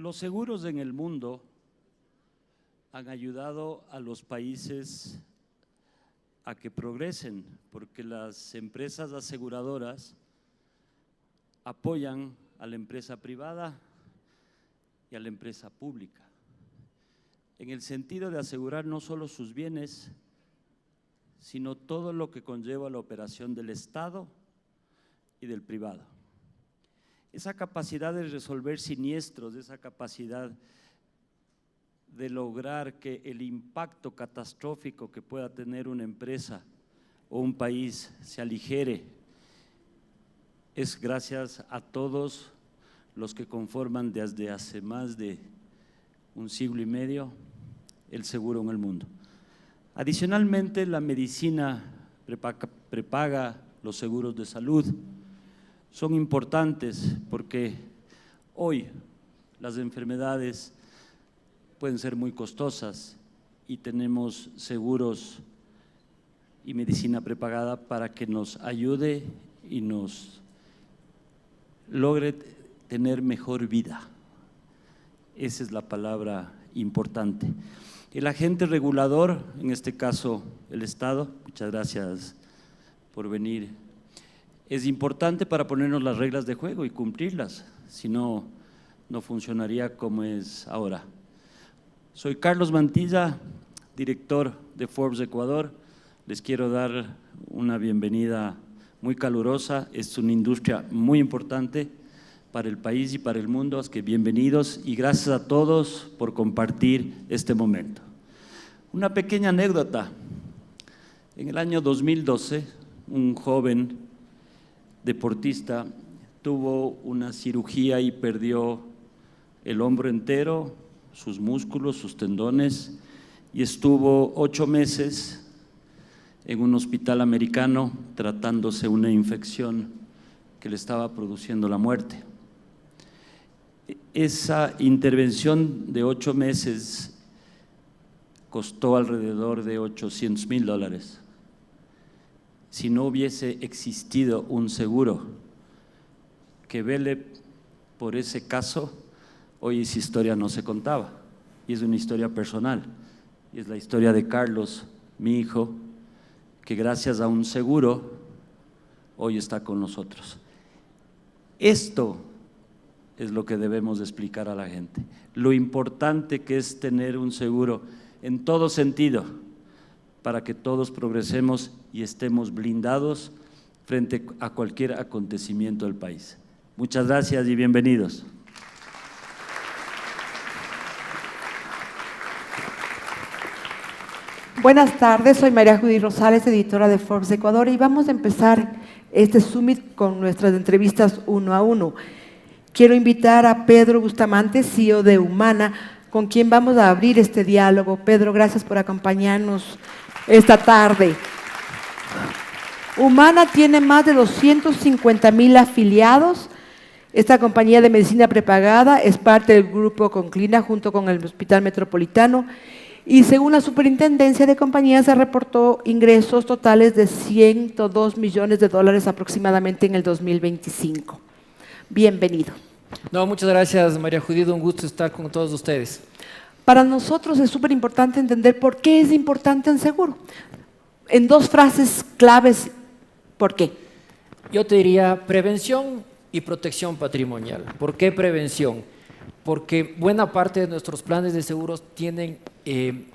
Los seguros en el mundo han ayudado a los países a que progresen, porque las empresas aseguradoras apoyan a la empresa privada y a la empresa pública, en el sentido de asegurar no solo sus bienes, sino todo lo que conlleva la operación del Estado y del privado. Esa capacidad de resolver siniestros, esa capacidad de lograr que el impacto catastrófico que pueda tener una empresa o un país se aligere, es gracias a todos los que conforman desde hace más de un siglo y medio el seguro en el mundo. Adicionalmente, la medicina prepaga los seguros de salud. Son importantes porque hoy las enfermedades pueden ser muy costosas y tenemos seguros y medicina prepagada para que nos ayude y nos logre tener mejor vida. Esa es la palabra importante. El agente regulador, en este caso el Estado, muchas gracias por venir, es importante para ponernos las reglas de juego y cumplirlas, si no, no funcionaría como es ahora. Soy Carlos Mantilla, director de Forbes Ecuador. Les quiero dar una bienvenida muy calurosa. Es una industria muy importante para el país y para el mundo, así que bienvenidos y gracias a todos por compartir este momento. Una pequeña anécdota. En el año 2012, un joven deportista tuvo una cirugía y perdió el hombro entero, sus músculos, sus tendones, y estuvo 8 meses en un hospital americano tratándose una infección que le estaba produciendo la muerte. Esa intervención de 8 meses costó alrededor de $800,000. Si no hubiese existido un seguro que vele por ese caso, hoy esa historia no se contaba. Y es una historia personal. Y es la historia de Carlos, mi hijo, que gracias a un seguro hoy está con nosotros. Esto es lo que debemos de explicar a la gente, lo importante que es tener un seguro en todo sentido para que todos progresemos y estemos blindados frente a cualquier acontecimiento del país. Muchas gracias y bienvenidos. Buenas tardes, soy María Judith Rosales, editora de Forbes Ecuador, y vamos a empezar este Summit con nuestras entrevistas uno a uno. Quiero invitar a Pedro Bustamante, CEO de Humana, con quien vamos a abrir este diálogo. Pedro, gracias por acompañarnos esta tarde. Humana tiene más de 250,000 afiliados. Esta compañía de medicina prepagada es parte del grupo Conclina junto con el Hospital Metropolitano, y según la Superintendencia de Compañías se reportó ingresos totales de $102 millones aproximadamente en el 2025. Bienvenido. No, muchas gracias, María Judith, un gusto estar con todos ustedes. Para nosotros es súper importante entender por qué es importante un seguro. En 2 frases claves, ¿por qué? Yo te diría prevención y protección patrimonial. ¿Por qué prevención? Porque buena parte de nuestros planes de seguros tienen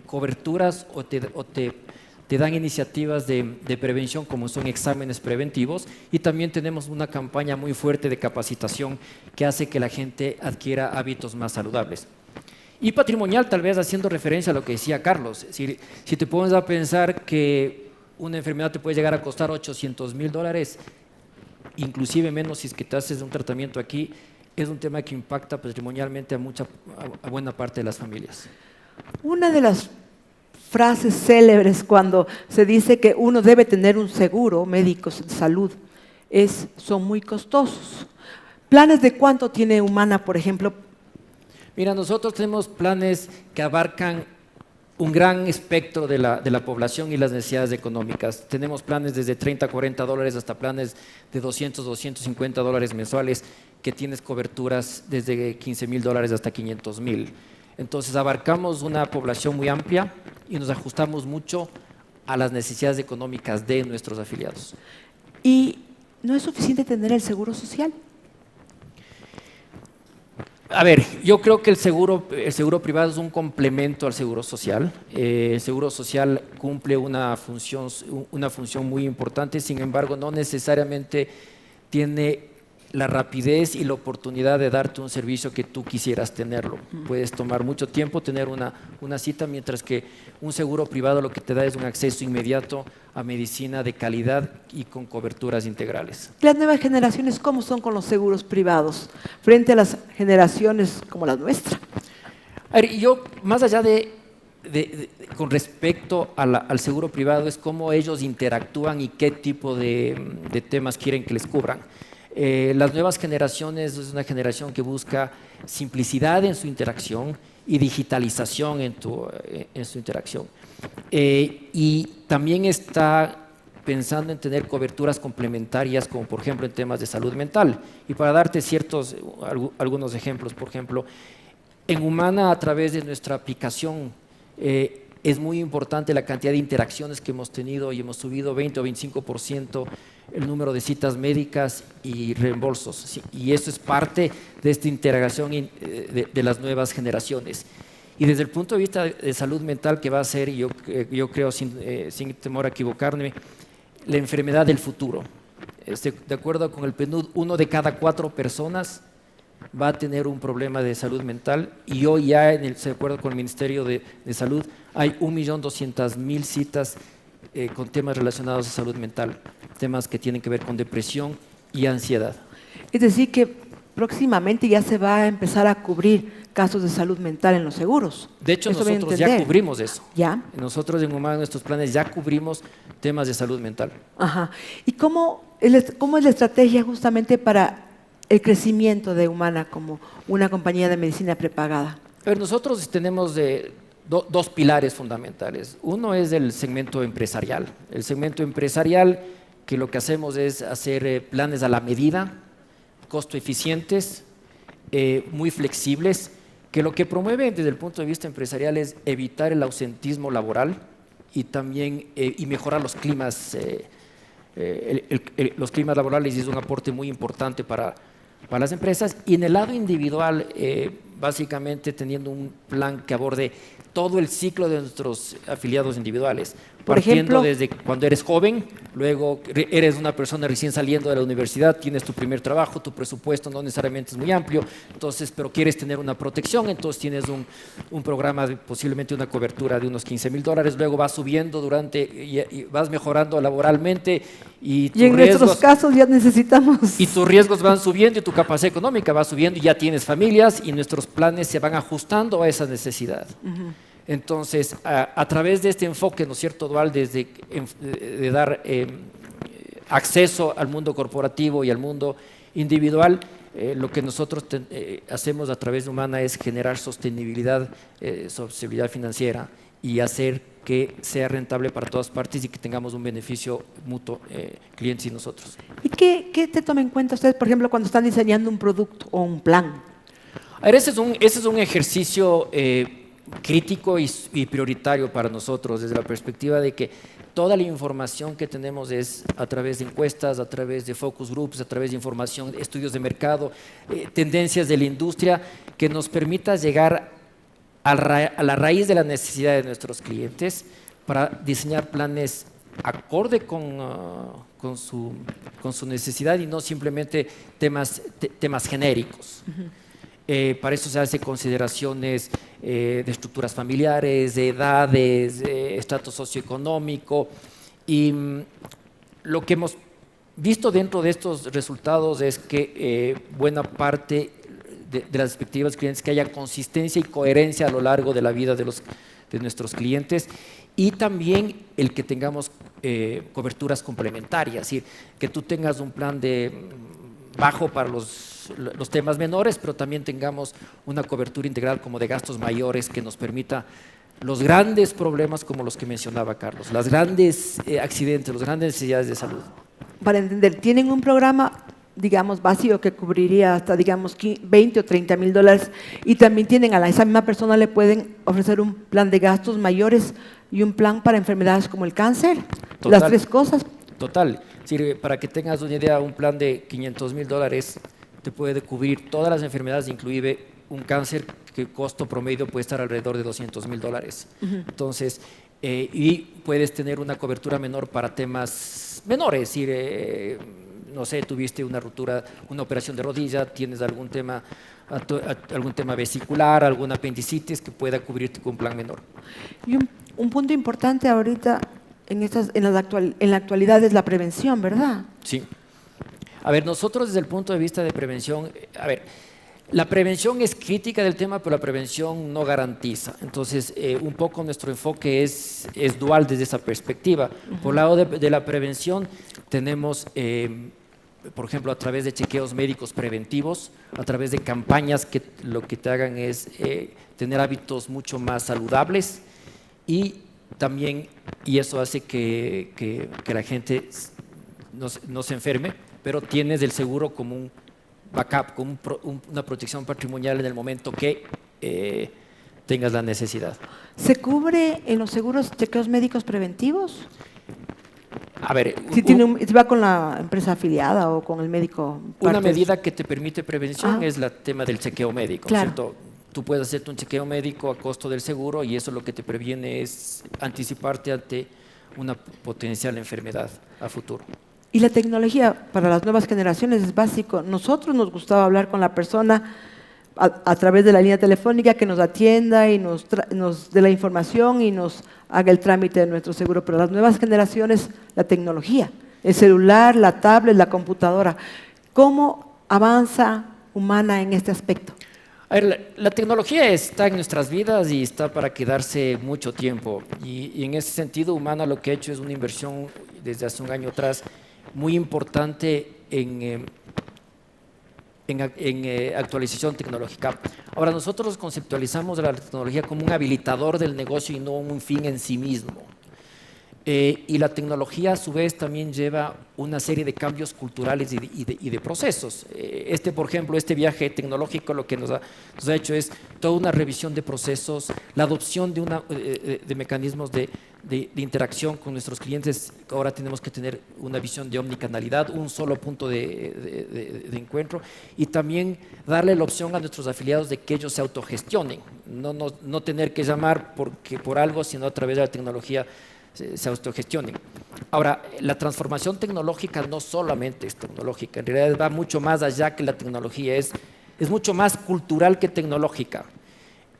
coberturas o te dan iniciativas de prevención, como son exámenes preventivos, y también tenemos una campaña muy fuerte de capacitación que hace que la gente adquiera hábitos más saludables. Y patrimonial, tal vez haciendo referencia a lo que decía Carlos, si te pones a pensar que una enfermedad te puede llegar a costar $800,000, inclusive menos si es que te haces un tratamiento aquí, es un tema que impacta patrimonialmente a buena parte de las familias. Una de las frases célebres cuando se dice que uno debe tener un seguro médico de salud son muy costosos. ¿Planes de cuánto tiene Humana, por ejemplo? Mira, nosotros tenemos planes que abarcan un gran espectro de la población y las necesidades económicas. Tenemos planes desde 30 a 40 dólares hasta planes de 200, 250 dólares mensuales, que tienes coberturas desde 15,000 dólares hasta 500,000. Entonces abarcamos una población muy amplia y nos ajustamos mucho a las necesidades económicas de nuestros afiliados. ¿Y no es suficiente tener el seguro social? A ver, yo creo que el seguro privado es un complemento al seguro social. El seguro social cumple una función muy importante, sin embargo, no necesariamente tiene la rapidez y la oportunidad de darte un servicio que tú quisieras tenerlo. Puedes tomar mucho tiempo tener una cita, mientras que un seguro privado lo que te da es un acceso inmediato a medicina de calidad y con coberturas integrales. Las nuevas generaciones, ¿cómo son con los seguros privados frente a las generaciones como la nuestra? A ver, yo, más allá con respecto al seguro privado, es cómo ellos interactúan y qué tipo de temas quieren que les cubran. Las nuevas generaciones es una generación que busca simplicidad en su interacción y digitalización en su interacción. Y también está pensando en tener coberturas complementarias, como por ejemplo en temas de salud mental. Y para darte algunos ejemplos, por ejemplo, en Humana, a través de nuestra aplicación, es muy importante la cantidad de interacciones que hemos tenido, y hemos subido 20 o 25% el número de citas médicas y reembolsos. ¿Sí? Y eso es parte de esta integración de las nuevas generaciones. Y desde el punto de vista de salud mental, que va a ser, yo creo, sin temor a equivocarme, la enfermedad del futuro. De acuerdo con el PNUD, 1 de cada 4 personas va a tener un problema de salud mental, y hoy ya, de acuerdo con el Ministerio de Salud, hay 1.200.000 citas con temas relacionados a salud mental, temas que tienen que ver con depresión y ansiedad. Es decir, que próximamente ya se va a empezar a cubrir casos de salud mental en los seguros. De hecho, Eso voy a nosotros ya entender. cubrimos eso. ¿Ya? Nosotros en Humana, en nuestros planes, ya cubrimos temas de salud mental. Ajá. ¿Y cómo es la estrategia justamente para el crecimiento de Humana como una compañía de medicina prepagada? A ver, nosotros tenemos dos pilares fundamentales. Uno es el segmento empresarial. El segmento empresarial, que lo que hacemos es hacer planes a la medida, costo eficientes, muy flexibles, que lo que promueven desde el punto de vista empresarial es evitar el ausentismo laboral y también mejorar los climas, los climas laborales, y es un aporte muy importante para las empresas. Y en el lado individual, básicamente teniendo un plan que aborde todo el ciclo de nuestros afiliados individuales, partiendo desde cuando eres joven, luego eres una persona recién saliendo de la universidad, tienes tu primer trabajo, tu presupuesto no necesariamente es muy amplio, entonces, pero quieres tener una protección, entonces tienes un programa posiblemente una cobertura de unos 15,000 dólares, luego vas subiendo y vas mejorando laboralmente, y en nuestros casos ya necesitamos. Y tus riesgos van subiendo y tu capacidad económica va subiendo, y ya tienes familias, y nuestros planes se van ajustando a esa necesidad. Entonces, a través de este enfoque, ¿no es cierto?, dual, de dar acceso al mundo corporativo y al mundo individual, lo que nosotros hacemos a través de Humana es generar sostenibilidad financiera y hacer que sea rentable para todas partes y que tengamos un beneficio mutuo, clientes y nosotros. ¿Y qué te toma en cuenta ustedes, por ejemplo, cuando están diseñando un producto o un plan? A ver, ese es un ejercicio crítico y prioritario para nosotros, desde la perspectiva de que toda la información que tenemos es a través de encuestas, a través de focus groups, a través de información, estudios de mercado, tendencias de la industria, que nos permita llegar a la raíz de la necesidad de nuestros clientes para diseñar planes acorde con su necesidad, y no simplemente temas genéricos. Para eso se hacen consideraciones de estructuras familiares, de edades, estatus socioeconómico, y lo que hemos visto dentro de estos resultados es que buena parte de las expectativas de clientes, que haya consistencia y coherencia a lo largo de la vida de nuestros clientes, y también el que tengamos coberturas complementarias, es decir, que tú tengas un plan bajo para los temas menores, pero también tengamos una cobertura integral como de gastos mayores, que nos permita los grandes problemas como los que mencionaba Carlos, los grandes accidentes, las grandes necesidades de salud. Para entender, ¿tienen un programa, digamos, básico que cubriría hasta, digamos, 20 o 30 mil dólares? Y también tienen a esa misma persona le pueden ofrecer un plan de gastos mayores y un plan para enfermedades como el cáncer. Total. Las tres cosas. Total. Para que tengas una idea, un plan de 500 mil dólares te puede cubrir todas las enfermedades, inclusive un cáncer que el costo promedio puede estar alrededor de 200 mil dólares. Entonces, y puedes tener una cobertura menor para temas menores, no sé, tuviste una ruptura, una operación de rodilla, tienes algún tema vesicular, alguna apendicitis que pueda cubrirte con un plan menor. Y un punto importante ahorita en la actualidad es la prevención, ¿verdad? Sí. A ver, nosotros desde el punto de vista de prevención, la prevención es crítica del tema, pero la prevención no garantiza. Entonces, un poco nuestro enfoque es dual desde esa perspectiva. Por el lado de la prevención, tenemos, por ejemplo, a través de chequeos médicos preventivos, a través de campañas que lo que te hagan es tener hábitos mucho más saludables y también, y eso hace que la gente no se enferme, pero tienes el seguro como un backup, como una protección patrimonial en el momento que tengas la necesidad. ¿Se cubre en los seguros chequeos médicos preventivos? A ver, Si va con la empresa afiliada o con el médico. Una medida que te permite prevención es el tema del chequeo médico, claro. ¿cierto? Tú puedes hacerte un chequeo médico a costo del seguro y eso lo que te previene es anticiparte ante una potencial enfermedad a futuro. Y la tecnología para las nuevas generaciones es básico. Nosotros nos gustaba hablar con la persona a través de la línea telefónica que nos atienda y nos dé la información y nos haga el trámite de nuestro seguro. Pero las nuevas generaciones, la tecnología, el celular, la tablet, la computadora. ¿Cómo avanza Humana en este aspecto? A ver, la tecnología está en nuestras vidas y está para quedarse mucho tiempo. Y en ese sentido, Humana lo que ha hecho es una inversión desde hace un año atrás muy importante en actualización tecnológica. Ahora, nosotros conceptualizamos la tecnología como un habilitador del negocio y no un fin en sí mismo. Y la tecnología, a su vez, también lleva una serie de cambios culturales y de procesos. Por ejemplo, este viaje tecnológico lo que nos ha hecho es toda una revisión de procesos, la adopción de mecanismos de interacción con nuestros clientes. Ahora tenemos que tener una visión de omnicanalidad, un solo punto de encuentro, y también darle la opción a nuestros afiliados de que ellos se autogestionen, no tener que llamar por algo, sino a través de la tecnología se autogestionen. Ahora, la transformación tecnológica no solamente es tecnológica, en realidad va mucho más allá que la tecnología, es mucho más cultural que tecnológica.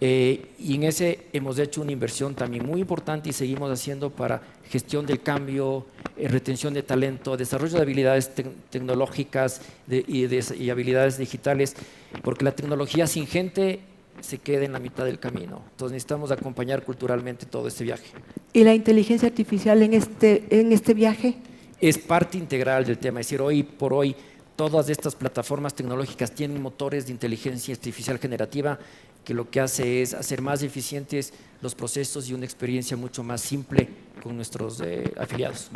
Y en ese hemos hecho una inversión también muy importante y seguimos haciendo para gestión del cambio, retención de talento, desarrollo de habilidades tecnológicas y habilidades digitales, porque la tecnología sin gente se queda en la mitad del camino. Entonces necesitamos acompañar culturalmente todo este viaje. ¿Y la inteligencia artificial en este viaje? Es parte integral del tema. Es decir, hoy por hoy todas estas plataformas tecnológicas tienen motores de inteligencia artificial generativa que lo que hace es hacer más eficientes los procesos y una experiencia mucho más simple con nuestros afiliados.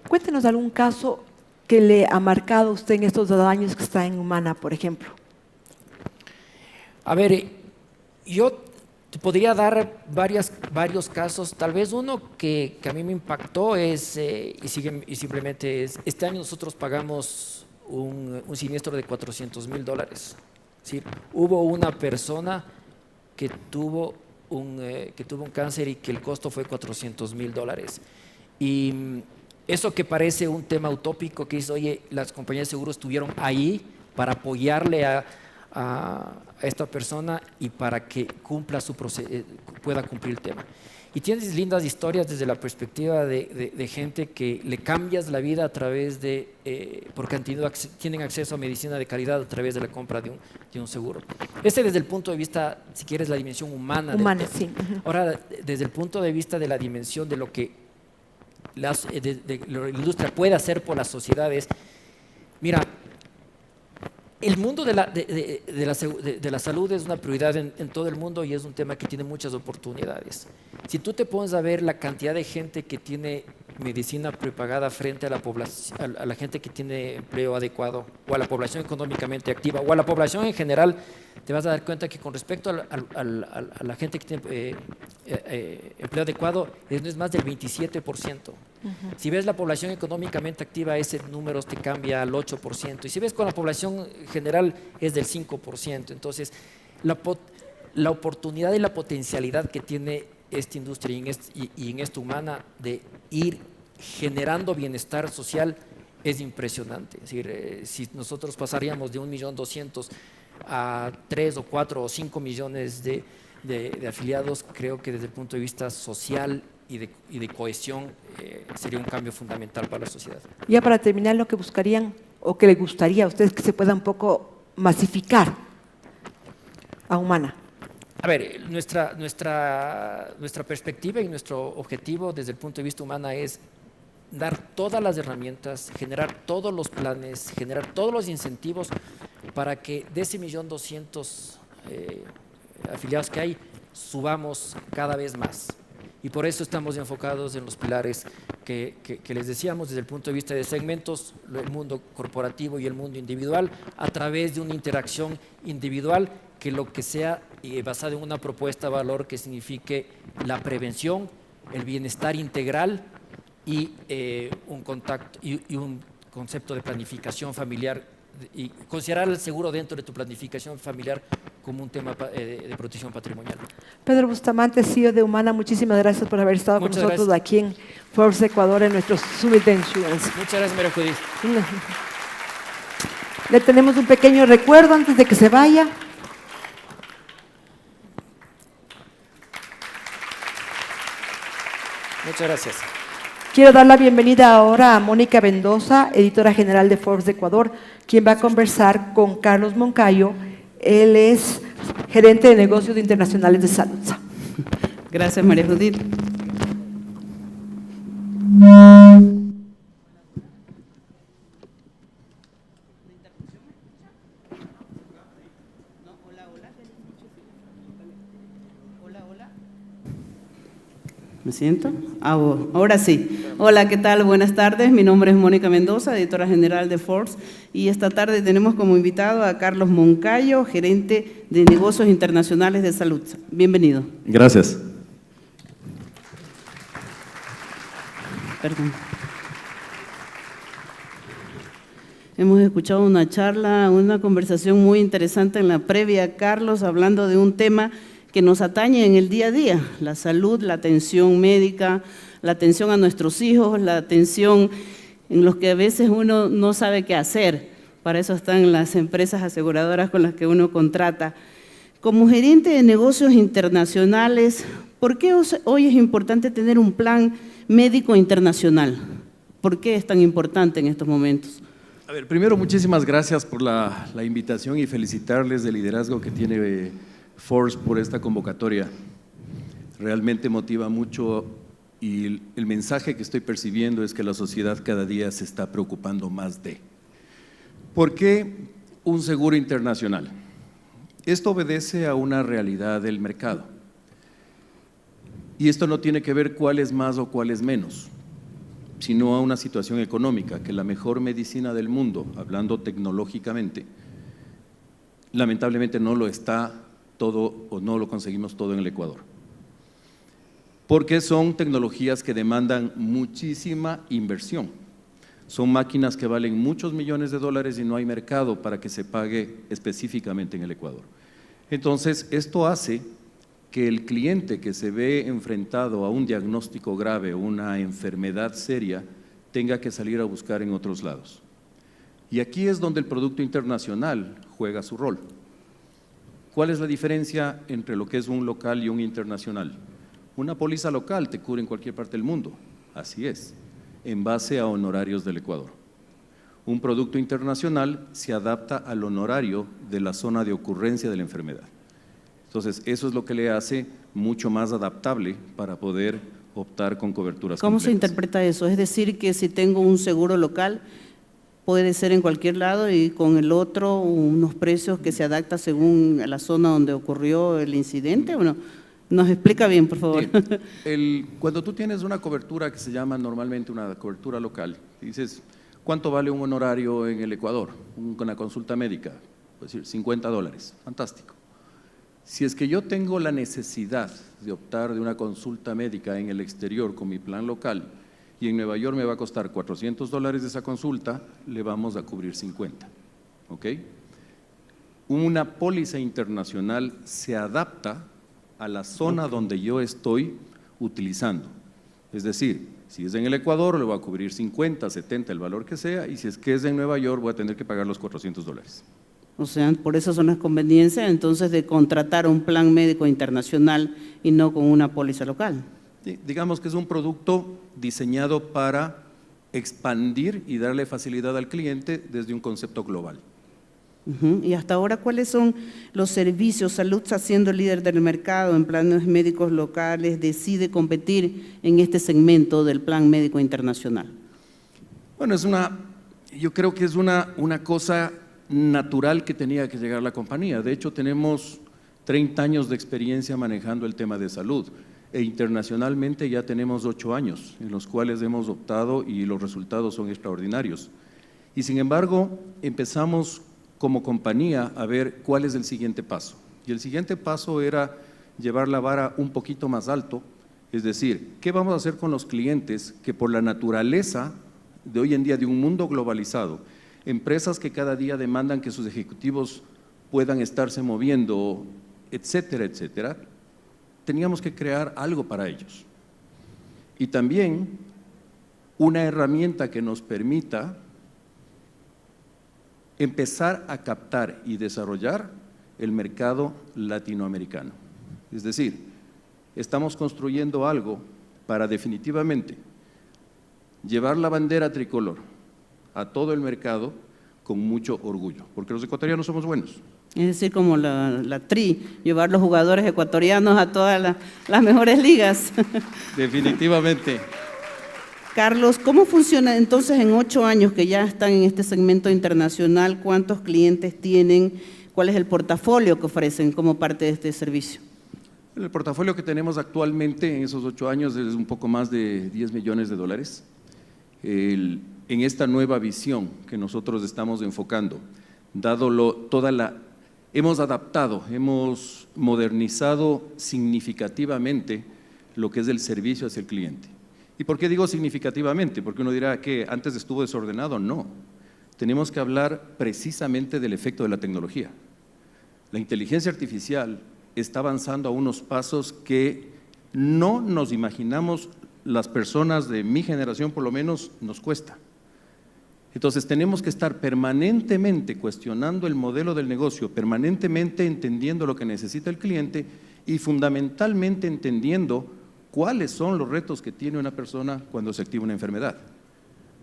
Cuéntenos algún caso que le ha marcado a usted en estos 2 años que está en Humana, por ejemplo. A ver, yo te podría dar varios casos. Tal vez uno que a mí me impactó es, y simplemente es, este año nosotros pagamos un siniestro de $400,000. ¿Sí? Hubo una persona que tuvo un cáncer y que el costo fue $400,000. Y eso que parece un tema utópico, que es, oye, las compañías de seguros estuvieron ahí para apoyarle a esta persona y para que pueda cumplir el tema. Y tienes lindas historias desde la perspectiva de gente que le cambias la vida a través porque tienen acceso a medicina de calidad a través de la compra de un seguro. Desde el punto de vista, si quieres, la dimensión humana. Sí. Ahora, desde el punto de vista de la dimensión de lo que la industria puede hacer por las sociedades, mira, El mundo de la salud es una prioridad en todo el mundo y es un tema que tiene muchas oportunidades. Si tú te pones a ver la cantidad de gente que tiene medicina prepagada frente a la población, a la gente que tiene empleo adecuado, o a la población económicamente activa, o a la población en general, te vas a dar cuenta que con respecto a la gente que tiene empleo adecuado, no es más del 27%. Si ves la población económicamente activa, ese número te cambia al 8%. Y si ves con la población general, es del 5%. Entonces, la oportunidad y la potencialidad que tiene esta industria y en esta humana de ir generando bienestar social es impresionante. Es decir, si nosotros pasaríamos de 1.200.000 a 3 o 4 o 5 millones de afiliados, creo que desde el punto de vista social y de cohesión sería un cambio fundamental para la sociedad. Ya para terminar, lo que buscarían o que le gustaría a ustedes que se pueda un poco masificar a Humana. A ver, nuestra perspectiva y nuestro objetivo desde el punto de vista Humana es dar todas las herramientas, generar todos los planes, generar todos los incentivos para que de ese 1.200.000 afiliados que hay, subamos cada vez más. Y por eso estamos enfocados en los pilares que les decíamos desde el punto de vista de segmentos, el mundo corporativo y el mundo individual, a través de una interacción individual que lo que sea basada en una propuesta de valor que signifique la prevención, el bienestar integral y un contacto y un concepto de planificación familiar y considerar el seguro dentro de tu planificación familiar como un tema de protección patrimonial. Pedro Bustamante, CEO de Humana, muchísimas gracias por haber estado con nosotros aquí en Forbes Ecuador en nuestro Summit de Insurance. Muchas gracias, María Judith. Le tenemos un pequeño recuerdo antes de que se vaya. Muchas gracias. Quiero dar la bienvenida ahora a Mónica Mendoza, editora general de Forbes de Ecuador, quien va a conversar con Carlos Moncayo. Él es gerente de negocios internacionales de Salutza. Gracias, María Judith. ¿Me siento? Ahora sí. Hola, ¿qué tal? Buenas tardes. Mi nombre es Mónica Mendoza, editora general de Forbes, y esta tarde tenemos como invitado a Carlos Moncayo, gerente de negocios internacionales de Salutza. Bienvenido. Gracias. Perdón. Hemos escuchado una charla, una conversación muy interesante en la previa, Carlos, hablando de un tema que nos atañe en el día a día, la salud, la atención médica, la atención a nuestros hijos, la atención en los que a veces uno no sabe qué hacer. Para eso están las empresas aseguradoras con las que uno contrata. Como gerente de negocios internacionales, ¿por qué hoy es importante tener un plan médico internacional? ¿Por qué es tan importante en estos momentos? A ver, primero, muchísimas gracias por la invitación y felicitarles del liderazgo que tiene Forbes por esta convocatoria. Realmente motiva mucho y el mensaje que estoy percibiendo es que la sociedad cada día se está preocupando más de. ¿Por qué un seguro internacional? Esto obedece a una realidad del mercado. Y esto no tiene que ver cuál es más o cuál es menos, sino a una situación económica, que la mejor medicina del mundo, hablando tecnológicamente, lamentablemente no lo está todo o no lo conseguimos todo en el Ecuador. Porque son tecnologías que demandan muchísima inversión. Son máquinas que valen muchos millones de dólares y no hay mercado para que se pague específicamente en el Ecuador. Entonces, esto hace que el cliente que se ve enfrentado a un diagnóstico grave, una enfermedad seria, tenga que salir a buscar en otros lados. Y aquí es donde el producto internacional juega su rol. ¿Cuál es la diferencia entre lo que es un local y un internacional? Una póliza local te cubre en cualquier parte del mundo, así es, en base a honorarios del Ecuador. Un producto internacional se adapta al honorario de la zona de ocurrencia de la enfermedad. Entonces, eso es lo que le hace mucho más adaptable para poder optar con coberturas ¿Cómo completas. se interpreta eso? Es decir, que si tengo un seguro local, puede ser en cualquier lado y con el otro unos precios que se adaptan según la zona donde ocurrió el incidente. Bueno, nos explica bien, por favor. Cuando tú tienes una cobertura que se llama normalmente una cobertura local, dices, ¿cuánto vale un honorario en el Ecuador? Una consulta médica, puede decir $50, fantástico. Si es que yo tengo la necesidad de optar de una consulta médica en el exterior con mi plan local, y en Nueva York me va a costar $400 de esa consulta, le vamos a cubrir 50, ¿ok? Una póliza internacional se adapta a la zona donde yo estoy utilizando. Es decir, si es en el Ecuador, le voy a cubrir 50, 70, el valor que sea, y si es que es en Nueva York, voy a tener que pagar los $400. O sea, por eso son las conveniencias entonces de contratar un plan médico internacional y no con una póliza local. Digamos que es un producto diseñado para expandir y darle facilidad al cliente desde un concepto global. Y hasta ahora, ¿cuáles son los servicios? Salud está siendo líder del mercado en planes médicos locales, decide competir en este segmento del plan médico internacional. Bueno, yo creo que es una cosa natural que tenía que llegar la compañía. De hecho, tenemos 30 años de experiencia manejando el tema de salud. E internacionalmente ya tenemos 8 años en los cuales hemos optado y los resultados son extraordinarios. Y sin embargo, empezamos como compañía a ver cuál es el siguiente paso. Y el siguiente paso era llevar la vara un poquito más alto, es decir, ¿qué vamos a hacer con los clientes que por la naturaleza de hoy en día de un mundo globalizado, empresas que cada día demandan que sus ejecutivos puedan estarse moviendo, etcétera, etcétera? Teníamos que crear algo para ellos. Y también una herramienta que nos permita empezar a captar y desarrollar el mercado latinoamericano. Es decir, estamos construyendo algo para definitivamente llevar la bandera tricolor a todo el mercado con mucho orgullo, porque los ecuatorianos somos buenos. Es decir, como la TRI, llevar los jugadores ecuatorianos a todas las mejores ligas. Definitivamente. Carlos, ¿cómo funciona entonces en 8 años que ya están en este segmento internacional? ¿Cuántos clientes tienen? ¿Cuál es el portafolio que ofrecen como parte de este servicio? El portafolio que tenemos actualmente en esos 8 años es un poco más de $10 millones. En esta nueva visión que nosotros estamos enfocando, hemos adaptado, hemos modernizado significativamente lo que es el servicio hacia el cliente. ¿Y por qué digo significativamente? Porque uno dirá que antes estuvo desordenado. No, tenemos que hablar precisamente del efecto de la tecnología. La inteligencia artificial está avanzando a unos pasos que no nos imaginamos las personas de mi generación, por lo menos nos cuesta. Entonces tenemos que estar permanentemente cuestionando el modelo del negocio, permanentemente entendiendo lo que necesita el cliente y fundamentalmente entendiendo cuáles son los retos que tiene una persona cuando se activa una enfermedad.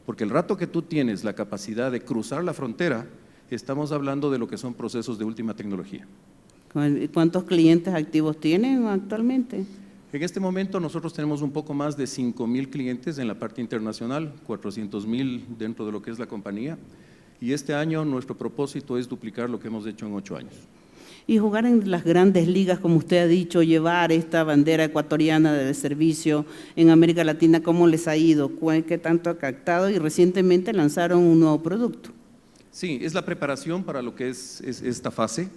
Porque el rato que tú tienes la capacidad de cruzar la frontera, estamos hablando de lo que son procesos de última tecnología. ¿Cuántos clientes activos tienen actualmente? En este momento nosotros tenemos un poco más de 5,000 clientes en la parte internacional, 400,000 dentro de lo que es la compañía, y este año nuestro propósito es duplicar lo que hemos hecho en 8 años. Y jugar en las grandes ligas, como usted ha dicho, llevar esta bandera ecuatoriana de servicio en América Latina, ¿cómo les ha ido? ¿Qué tanto ha captado? Y recientemente lanzaron un nuevo producto. Sí, es la preparación para lo que es esta fase.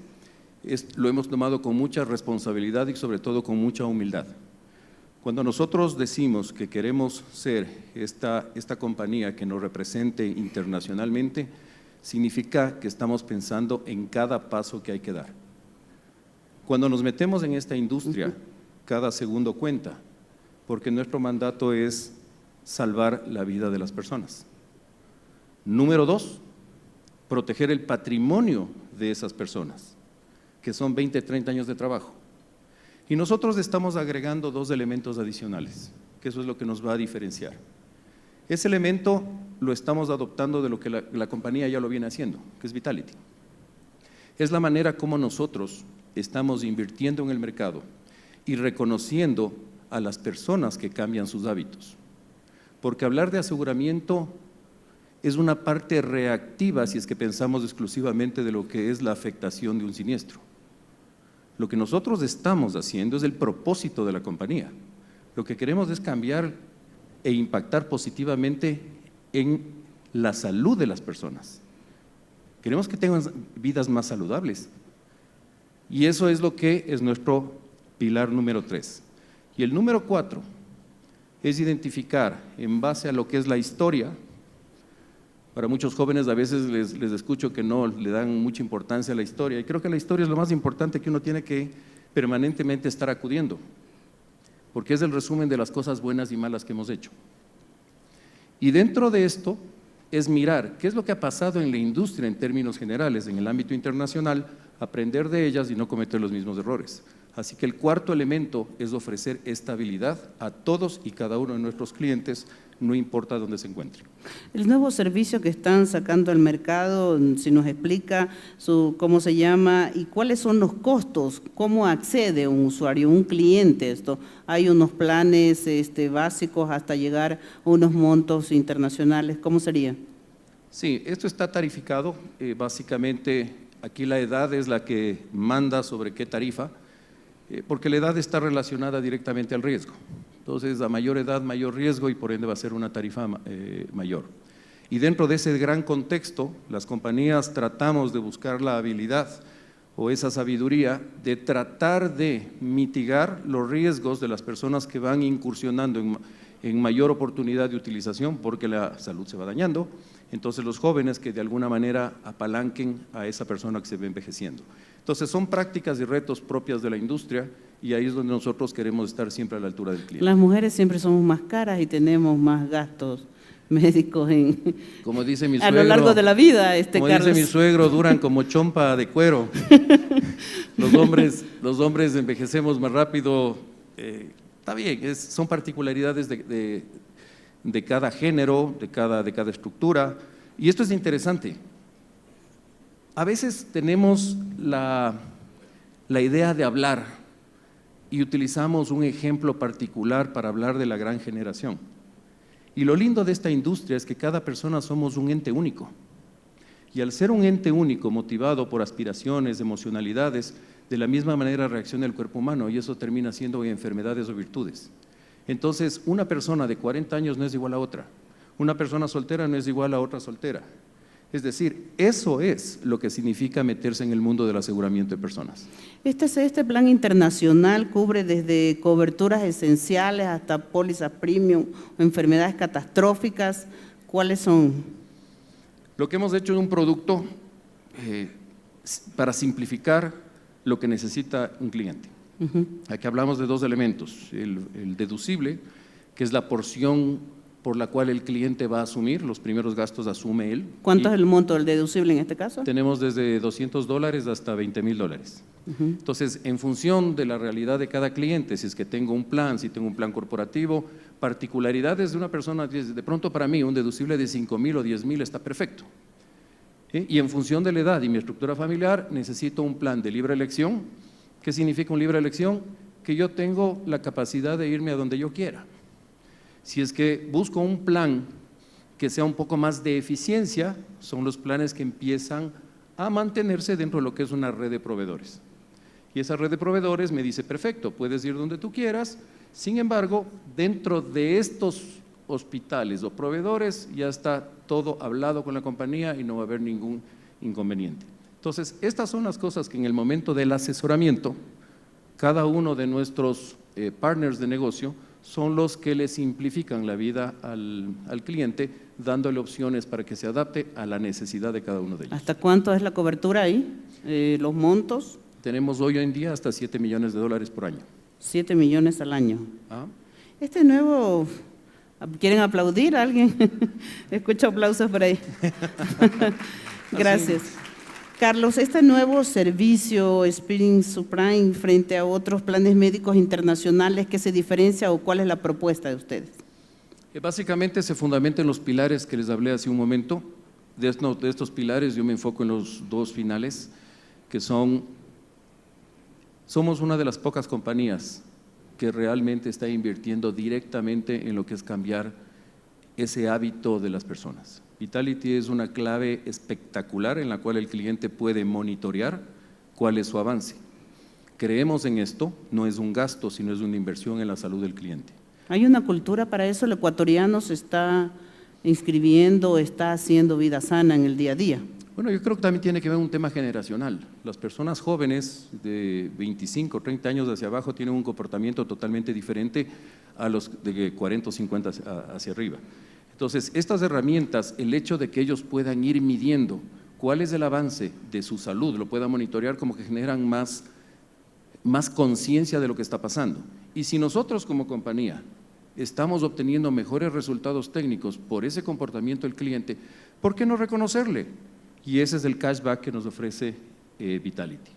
Lo hemos tomado con mucha responsabilidad y sobre todo con mucha humildad. Cuando nosotros decimos que queremos ser esta compañía que nos represente internacionalmente, significa que estamos pensando en cada paso que hay que dar. Cuando nos metemos en esta industria, cada segundo cuenta, porque nuestro mandato es salvar la vida de las personas. Número 2, proteger el patrimonio de esas personas, que son 20, 30 años de trabajo. Y nosotros estamos agregando 2 elementos adicionales, que eso es lo que nos va a diferenciar. Ese elemento lo estamos adoptando de lo que la compañía ya lo viene haciendo, que es Vitality. Es la manera como nosotros estamos invirtiendo en el mercado y reconociendo a las personas que cambian sus hábitos. Porque hablar de aseguramiento es una parte reactiva si es que pensamos exclusivamente de lo que es la afectación de un siniestro. Lo que nosotros estamos haciendo es el propósito de la compañía. Lo que queremos es cambiar e impactar positivamente en la salud de las personas. Queremos que tengan vidas más saludables. Y eso es lo que es nuestro pilar número 3. Y el número 4 es identificar en base a lo que es la historia. Para muchos jóvenes a veces les escucho que no le dan mucha importancia a la historia, y creo que la historia es lo más importante que uno tiene que permanentemente estar acudiendo, porque es el resumen de las cosas buenas y malas que hemos hecho. Y dentro de esto es mirar qué es lo que ha pasado en la industria en términos generales, en el ámbito internacional, aprender de ellas y no cometer los mismos errores. Así que el cuarto elemento es ofrecer estabilidad a todos y cada uno de nuestros clientes, no importa dónde se encuentren. El nuevo servicio que están sacando al mercado, si nos explica cómo se llama y cuáles son los costos, cómo accede un usuario, un cliente esto. Hay unos planes básicos hasta llegar a unos montos internacionales, ¿cómo sería? Sí, esto está tarificado, básicamente aquí la edad es la que manda sobre qué tarifa, porque la edad está relacionada directamente al riesgo. Entonces, a mayor edad, mayor riesgo y por ende va a ser una tarifa mayor. Y dentro de ese gran contexto, las compañías tratamos de buscar la habilidad o esa sabiduría de tratar de mitigar los riesgos de las personas que van incursionando en mayor oportunidad de utilización porque la salud se va dañando. Entonces, los jóvenes que de alguna manera apalanquen a esa persona que se ve envejeciendo. Entonces, son prácticas y retos propias de la industria y ahí es donde nosotros queremos estar siempre a la altura del cliente. Las mujeres siempre somos más caras y tenemos más gastos médicos como dice mi a suegro, lo largo de la vida, como Carlos. dice mi suegro, duran como chompa de cuero. Los hombres envejecemos más rápido, está bien, son particularidades de cada género, de cada estructura, y esto es interesante. A veces tenemos la idea de hablar y utilizamos un ejemplo particular para hablar de la gran generación. Y lo lindo de esta industria es que cada persona somos un ente único. Y al ser un ente único, motivado por aspiraciones, emocionalidades, de la misma manera reacciona el cuerpo humano y eso termina siendo enfermedades o virtudes. Entonces, una persona de 40 años no es igual a otra. Una persona soltera no es igual a otra soltera. Es decir, eso es lo que significa meterse en el mundo del aseguramiento de personas. Este plan internacional cubre desde coberturas esenciales hasta pólizas premium o enfermedades catastróficas. ¿Cuáles son? Lo que hemos hecho es un producto para simplificar lo que necesita un cliente. Aquí hablamos de dos elementos, el deducible, que es la porción por la cual el cliente va a asumir, los primeros gastos asume él. ¿Cuánto es el monto del deducible en este caso? Tenemos desde $200 hasta $20,000. Entonces, en función de la realidad de cada cliente, si es que tengo un plan, si tengo un plan corporativo, particularidades de una persona, de pronto para mí un deducible de 5,000 o 10,000 está perfecto. Y en función de la edad y mi estructura familiar, necesito un plan de libre elección. ¿Qué significa un libre elección? Que yo tengo la capacidad de irme a donde yo quiera. Si es que busco un plan que sea un poco más de eficiencia, son los planes que empiezan a mantenerse dentro de lo que es una red de proveedores. Y esa red de proveedores me dice, perfecto, puedes ir donde tú quieras, sin embargo, dentro de estos hospitales o proveedores ya está todo hablado con la compañía y no va a haber ningún inconveniente. Entonces, estas son las cosas que en el momento del asesoramiento, cada uno de nuestros partners de negocio son los que le simplifican la vida al cliente, dándole opciones para que se adapte a la necesidad de cada uno de ellos. ¿Hasta cuánto es la cobertura ahí? ¿Los montos? Tenemos hoy en día hasta $7 millones por año. 7 millones al año. ¿Ah? Este nuevo, ¿quieren aplaudir a alguien? Escucho aplausos por ahí. Gracias. Carlos, este nuevo servicio Spirit Supreme frente a otros planes médicos internacionales, ¿qué se diferencia o cuál es la propuesta de ustedes? Básicamente se fundamenta en los pilares que les hablé hace un momento. De estos pilares yo me enfoco en los dos finales, que somos una de las pocas compañías que realmente está invirtiendo directamente en lo que es cambiar ese hábito de las personas. Vitality es una clave espectacular en la cual el cliente puede monitorear cuál es su avance. Creemos en esto, no es un gasto, sino es una inversión en la salud del cliente. ¿Hay una cultura para eso? ¿El ecuatoriano se está inscribiendo, está haciendo vida sana en el día a día? Bueno, yo creo que también tiene que ver un tema generacional. Las personas jóvenes de 25, 30 años hacia abajo tienen un comportamiento totalmente diferente a los de 40 o 50 hacia arriba. Entonces, estas herramientas, el hecho de que ellos puedan ir midiendo cuál es el avance de su salud, lo puedan monitorear, como que generan más conciencia de lo que está pasando. Y si nosotros como compañía estamos obteniendo mejores resultados técnicos por ese comportamiento del cliente, ¿por qué no reconocerle? Y ese es el cashback que nos ofrece Vitality.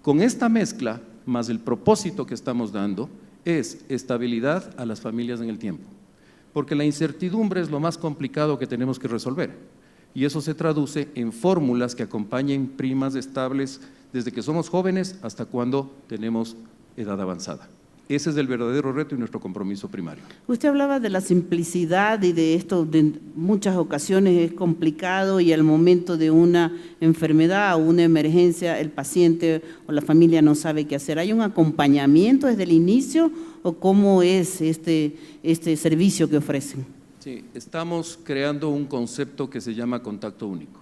Con esta mezcla, más el propósito que estamos dando, es estabilidad a las familias en el tiempo. Porque la incertidumbre es lo más complicado que tenemos que resolver. Y eso se traduce en fórmulas que acompañen primas estables desde que somos jóvenes hasta cuando tenemos edad avanzada. Ese es el verdadero reto y nuestro compromiso primario. Usted hablaba de la simplicidad y de esto, de muchas ocasiones es complicado y al momento de una enfermedad o una emergencia el paciente o la familia no sabe qué hacer. ¿Hay un acompañamiento desde el inicio o cómo es este servicio que ofrecen? Sí, estamos creando un concepto que se llama contacto único.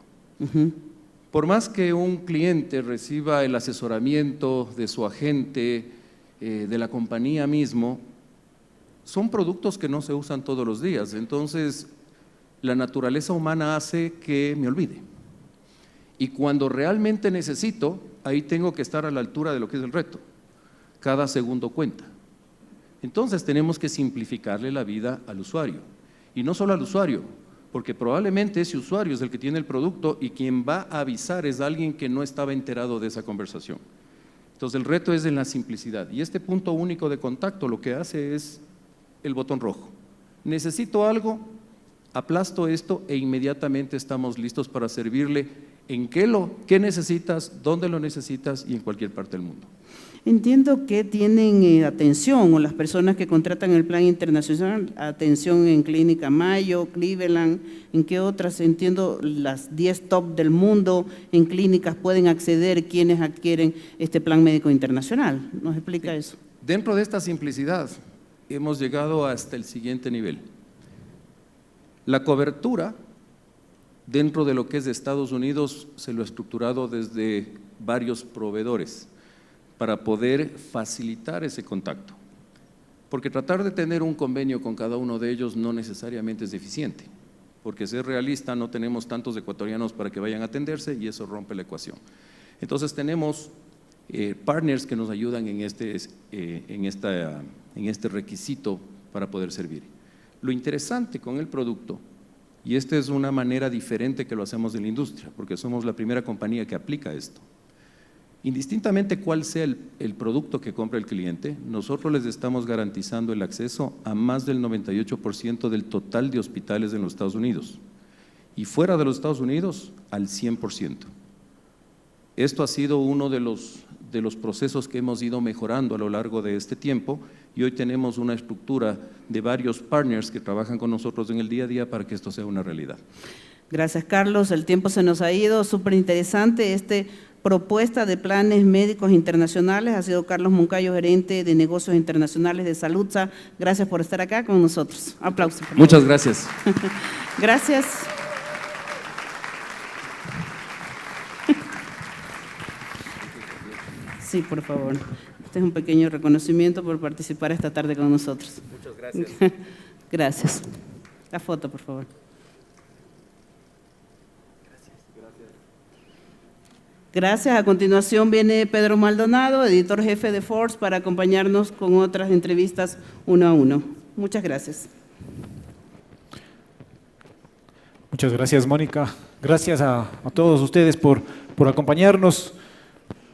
Por más que un cliente reciba el asesoramiento de su agente, de la compañía mismo, son productos que no se usan todos los días, entonces la naturaleza humana hace que me olvide. Y cuando realmente necesito, ahí tengo que estar a la altura de lo que es el reto. Cada segundo cuenta. Entonces tenemos que simplificarle la vida al usuario. Y no solo al usuario, porque probablemente ese usuario es el que tiene el producto y quien va a avisar es alguien que no estaba enterado de esa conversación. Entonces el reto es en la simplicidad y este punto único de contacto lo que hace es el botón rojo. Necesito algo, aplasto esto e inmediatamente estamos listos para servirle en qué necesitas, dónde lo necesitas y en cualquier parte del mundo. Entiendo que tienen atención, o las personas que contratan el plan internacional, atención en Clínica Mayo, Cleveland, ¿en qué otras? Entiendo las 10 top del mundo en clínicas pueden acceder quienes adquieren este plan médico internacional. ¿Nos explica eso? Dentro de esta simplicidad hemos llegado hasta el siguiente nivel. La cobertura dentro de lo que es de Estados Unidos se lo ha estructurado desde varios proveedores para poder facilitar ese contacto. Porque tratar de tener un convenio con cada uno de ellos no necesariamente es eficiente, porque ser realista no tenemos tantos ecuatorianos para que vayan a atenderse y eso rompe la ecuación. Entonces tenemos partners que nos ayudan en este requisito para poder servir. Lo interesante con el producto, y esta es una manera diferente que lo hacemos en la industria, porque somos la primera compañía que aplica esto. Indistintamente cuál sea el producto que compra el cliente, nosotros les estamos garantizando el acceso a más del 98% del total de hospitales en los Estados Unidos y fuera de los Estados Unidos al 100%. Esto ha sido uno de los procesos que hemos ido mejorando a lo largo de este tiempo y hoy tenemos una estructura de varios partners que trabajan con nosotros en el día a día para que esto sea una realidad. Gracias, Carlos. El tiempo se nos ha ido, súper interesante propuesta de planes médicos internacionales. Ha sido Carlos Moncayo, gerente de negocios internacionales de Saludsa. Gracias por estar acá con nosotros. Aplausos. Muchas gracias. Gracias. Sí, por favor. Este es un pequeño reconocimiento por participar esta tarde con nosotros. Muchas gracias. Gracias. La foto, por favor. Gracias. A continuación viene Pedro Maldonado, editor jefe de Forbes, para acompañarnos con otras entrevistas uno a uno. Muchas gracias. Muchas gracias, Mónica. Gracias a todos ustedes por acompañarnos.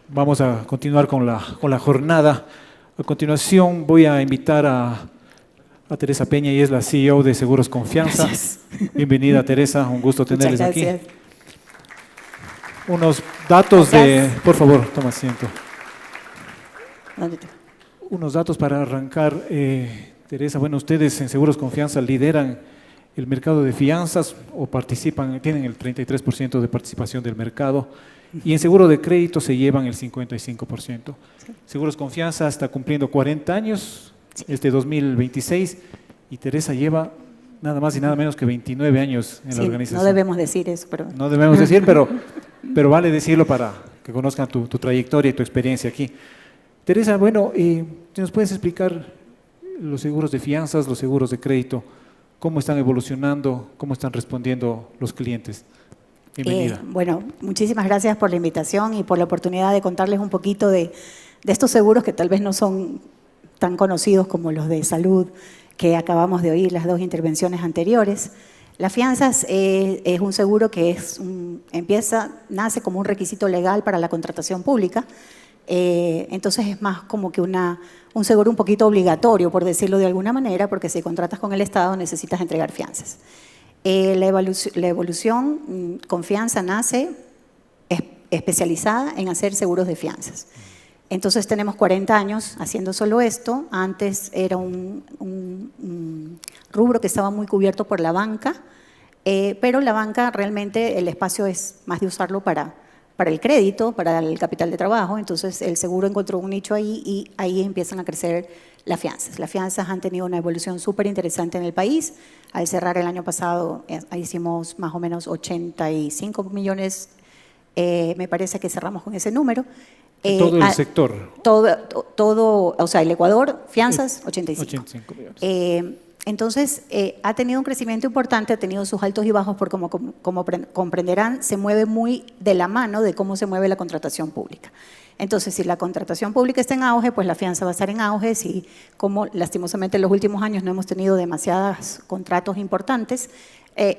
Vamos a continuar con la jornada. A continuación voy a invitar a Teresa Peña, y es la CEO de Seguros Confianza. Gracias. Bienvenida, Teresa, un gusto tenerles aquí. Muchas gracias. Unos datos por favor, toma asiento. Unos datos para arrancar. Teresa, bueno, ustedes en Seguros Confianza lideran el mercado de fianzas o participan, tienen el 33% de participación del mercado y en seguro de crédito se llevan el 55%. Seguros Confianza está cumpliendo 40 años, este 2026, y Teresa lleva nada más y nada menos que 29 años en la organización. No debemos decir eso, pero… No debemos decir, pero vale decirlo para que conozcan tu trayectoria y tu experiencia aquí. Teresa, bueno, ¿nos puedes explicar los seguros de fianzas, los seguros de crédito, cómo están evolucionando, cómo están respondiendo los clientes? Bienvenida. Bueno, muchísimas gracias por la invitación y por la oportunidad de contarles un poquito de estos seguros que tal vez no son tan conocidos como los de salud que acabamos de oír las dos intervenciones anteriores. Las fianzas es un seguro que nace como un requisito legal para la contratación pública. Entonces es más como que un seguro un poquito obligatorio, por decirlo de alguna manera, porque si contratas con el Estado necesitas entregar fianzas. La evolución Confianza nace especializada en hacer seguros de fianzas. Entonces tenemos 40 años haciendo solo esto. Antes era un rubro que estaba muy cubierto por la banca, pero la banca realmente el espacio es más de usarlo para el crédito, para el capital de trabajo. Entonces el seguro encontró un nicho ahí y ahí empiezan a crecer las fianzas. Las fianzas han tenido una evolución súper interesante en el país. Al cerrar el año pasado hicimos más o menos 85 millones, me parece que cerramos con ese número. Todo el sector. Todo, o sea, el Ecuador, fianzas, 85 millones. Entonces, ha tenido un crecimiento importante, ha tenido sus altos y bajos, porque como comprenderán, se mueve muy de la mano de cómo se mueve la contratación pública. Entonces, si la contratación pública está en auge, pues la fianza va a estar en auge. Si, como lastimosamente en los últimos años no hemos tenido demasiados contratos importantes,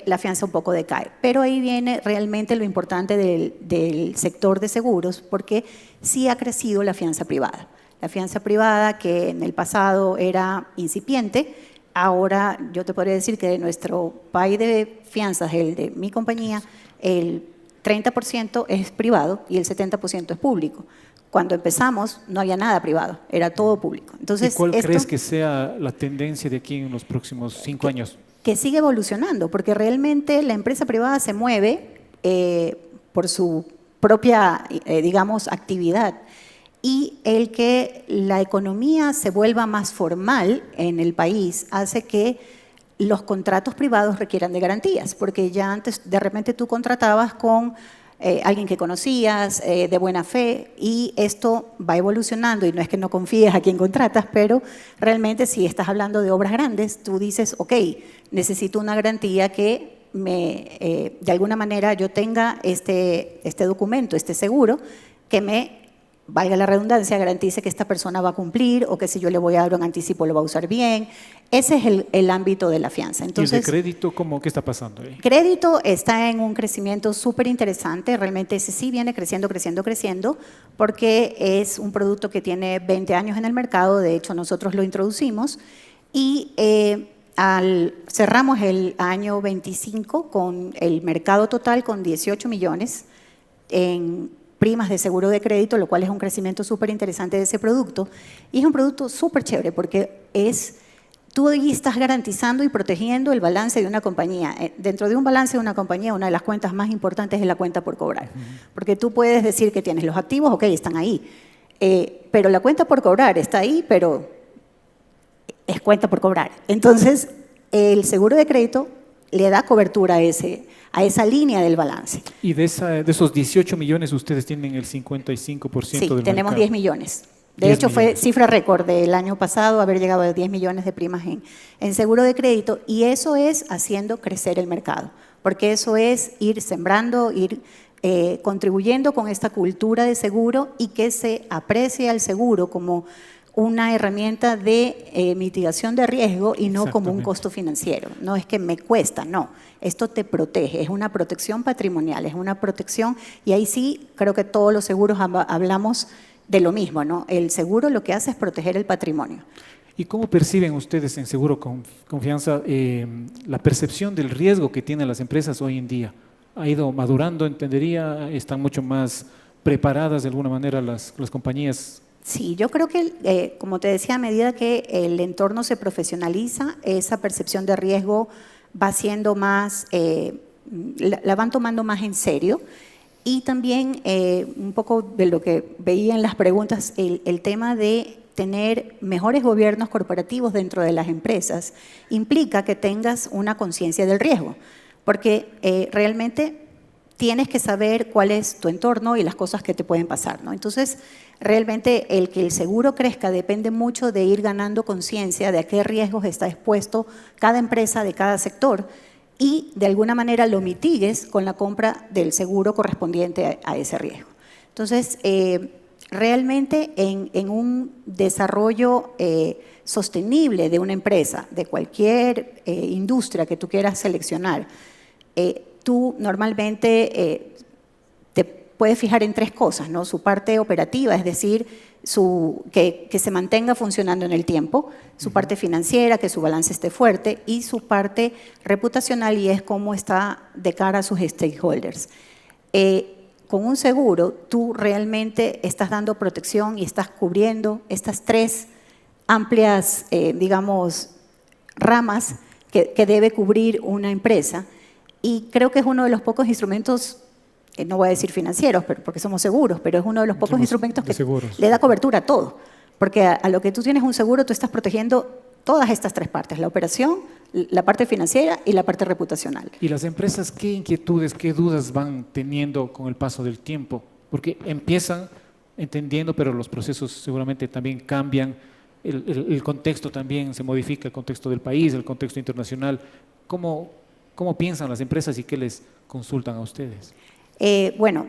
la fianza un poco decae. Pero ahí viene realmente lo importante del sector de seguros, porque sí ha crecido la fianza privada. La fianza privada, que en el pasado era incipiente, ahora yo te podría decir que de nuestro país de fianzas, el de mi compañía, el 30% es privado y el 70% es público. Cuando empezamos no había nada privado, era todo público. Entonces, ¿y cuál crees que sea la tendencia de aquí en los próximos 5 años? Que sigue evolucionando, porque realmente la empresa privada se mueve por su propia, digamos, actividad. Y el que la economía se vuelva más formal en el país hace que los contratos privados requieran de garantías, porque ya antes de repente tú contratabas con alguien que conocías, de buena fe, y esto va evolucionando, y no es que no confíes a quien contratas, pero realmente si estás hablando de obras grandes, tú dices, ok, necesito una garantía que de alguna manera yo tenga este documento, este seguro, que me, valga la redundancia, garantice que esta persona va a cumplir, o que si yo le voy a dar un anticipo lo va a usar bien. Ese es el ámbito de la fianza. Entonces, ¿y el de crédito qué está pasando ahí? Crédito está en un crecimiento súper interesante. Realmente ese sí viene creciendo, porque es un producto que tiene 20 años en el mercado. De hecho, nosotros lo introducimos y cerramos el año 25 con el mercado total con 18 millones en primas de seguro de crédito, lo cual es un crecimiento súper interesante de ese producto. Y es un producto súper chévere porque tú ahí estás garantizando y protegiendo el balance de una compañía. Dentro de un balance de una compañía, una de las cuentas más importantes es la cuenta por cobrar. Porque tú puedes decir que tienes los activos, ok, están ahí. Pero la cuenta por cobrar está ahí, pero es cuenta por cobrar. Entonces, el seguro de crédito le da cobertura a esa línea del balance. Y de esos 18 millones ustedes tienen el 55% sí, del mercado. Sí, tenemos 10 millones. De hecho, fue cifra récord del año pasado haber llegado a 10 millones de primas en seguro de crédito, y eso es haciendo crecer el mercado, porque eso es ir sembrando, ir contribuyendo con esta cultura de seguro y que se aprecie al seguro como una herramienta de mitigación de riesgo y no como un costo financiero. No es que me cuesta, no. Esto te protege, es una protección patrimonial, es una protección, y ahí sí creo que todos los seguros hablamos de lo mismo, ¿no? El seguro lo que hace es proteger el patrimonio. ¿Y cómo perciben ustedes en Seguro Confianza la percepción del riesgo que tienen las empresas hoy en día? ¿Ha ido madurando, entendería? ¿Están mucho más preparadas de alguna manera las compañías? Sí, yo creo que, como te decía, a medida que el entorno se profesionaliza, esa percepción de riesgo va siendo más, la van tomando más en serio. Y también un poco de lo que veía en las preguntas, el tema de tener mejores gobiernos corporativos dentro de las empresas implica que tengas una conciencia del riesgo, porque realmente tienes que saber cuál es tu entorno y las cosas que te pueden pasar, ¿no? Entonces, realmente el que el seguro crezca depende mucho de ir ganando conciencia de a qué riesgos está expuesto cada empresa de cada sector y de alguna manera lo mitigues con la compra del seguro correspondiente a ese riesgo. Entonces, realmente en un desarrollo sostenible de una empresa, de cualquier industria que tú quieras seleccionar, tú normalmente te puedes fijar en tres cosas, ¿no? Su parte operativa, es decir, que se mantenga funcionando en el tiempo, su parte financiera, que su balance esté fuerte, y su parte reputacional, y es cómo está de cara a sus stakeholders. Con un seguro, tú realmente estás dando protección y estás cubriendo estas tres amplias, digamos, ramas que debe cubrir una empresa. Y creo que es uno de los pocos instrumentos, no voy a decir financieros, porque somos seguros, pero es uno de los pocos instrumentos que le da cobertura a todo. Porque a lo que tú tienes un seguro, tú estás protegiendo todas estas tres partes, la operación, la parte financiera y la parte reputacional. ¿Y las empresas qué inquietudes, qué dudas van teniendo con el paso del tiempo? Porque empiezan entendiendo, pero los procesos seguramente también cambian, el contexto también se modifica, el contexto del país, el contexto internacional. ¿Cómo piensan las empresas y qué les consultan a ustedes? Bueno,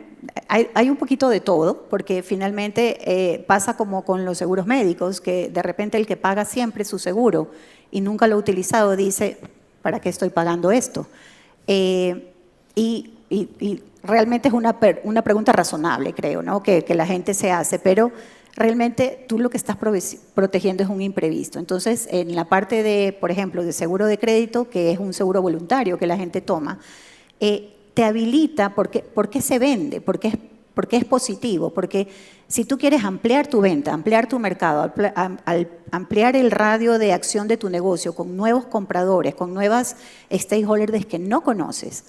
hay un poquito de todo, porque finalmente pasa como con los seguros médicos, que de repente el que paga siempre su seguro y nunca lo ha utilizado dice, ¿para qué estoy pagando esto? Y realmente es una pregunta razonable, creo, ¿no? que la gente se hace, pero realmente tú lo que estás protegiendo es un imprevisto. Entonces, en la parte de, por ejemplo, de seguro de crédito, que es un seguro voluntario que la gente toma, te habilita, ¿por qué se vende? ¿Por qué es positivo? Porque si tú quieres ampliar tu venta, ampliar tu mercado, ampliar el radio de acción de tu negocio con nuevos compradores, con nuevas stakeholders que no conoces,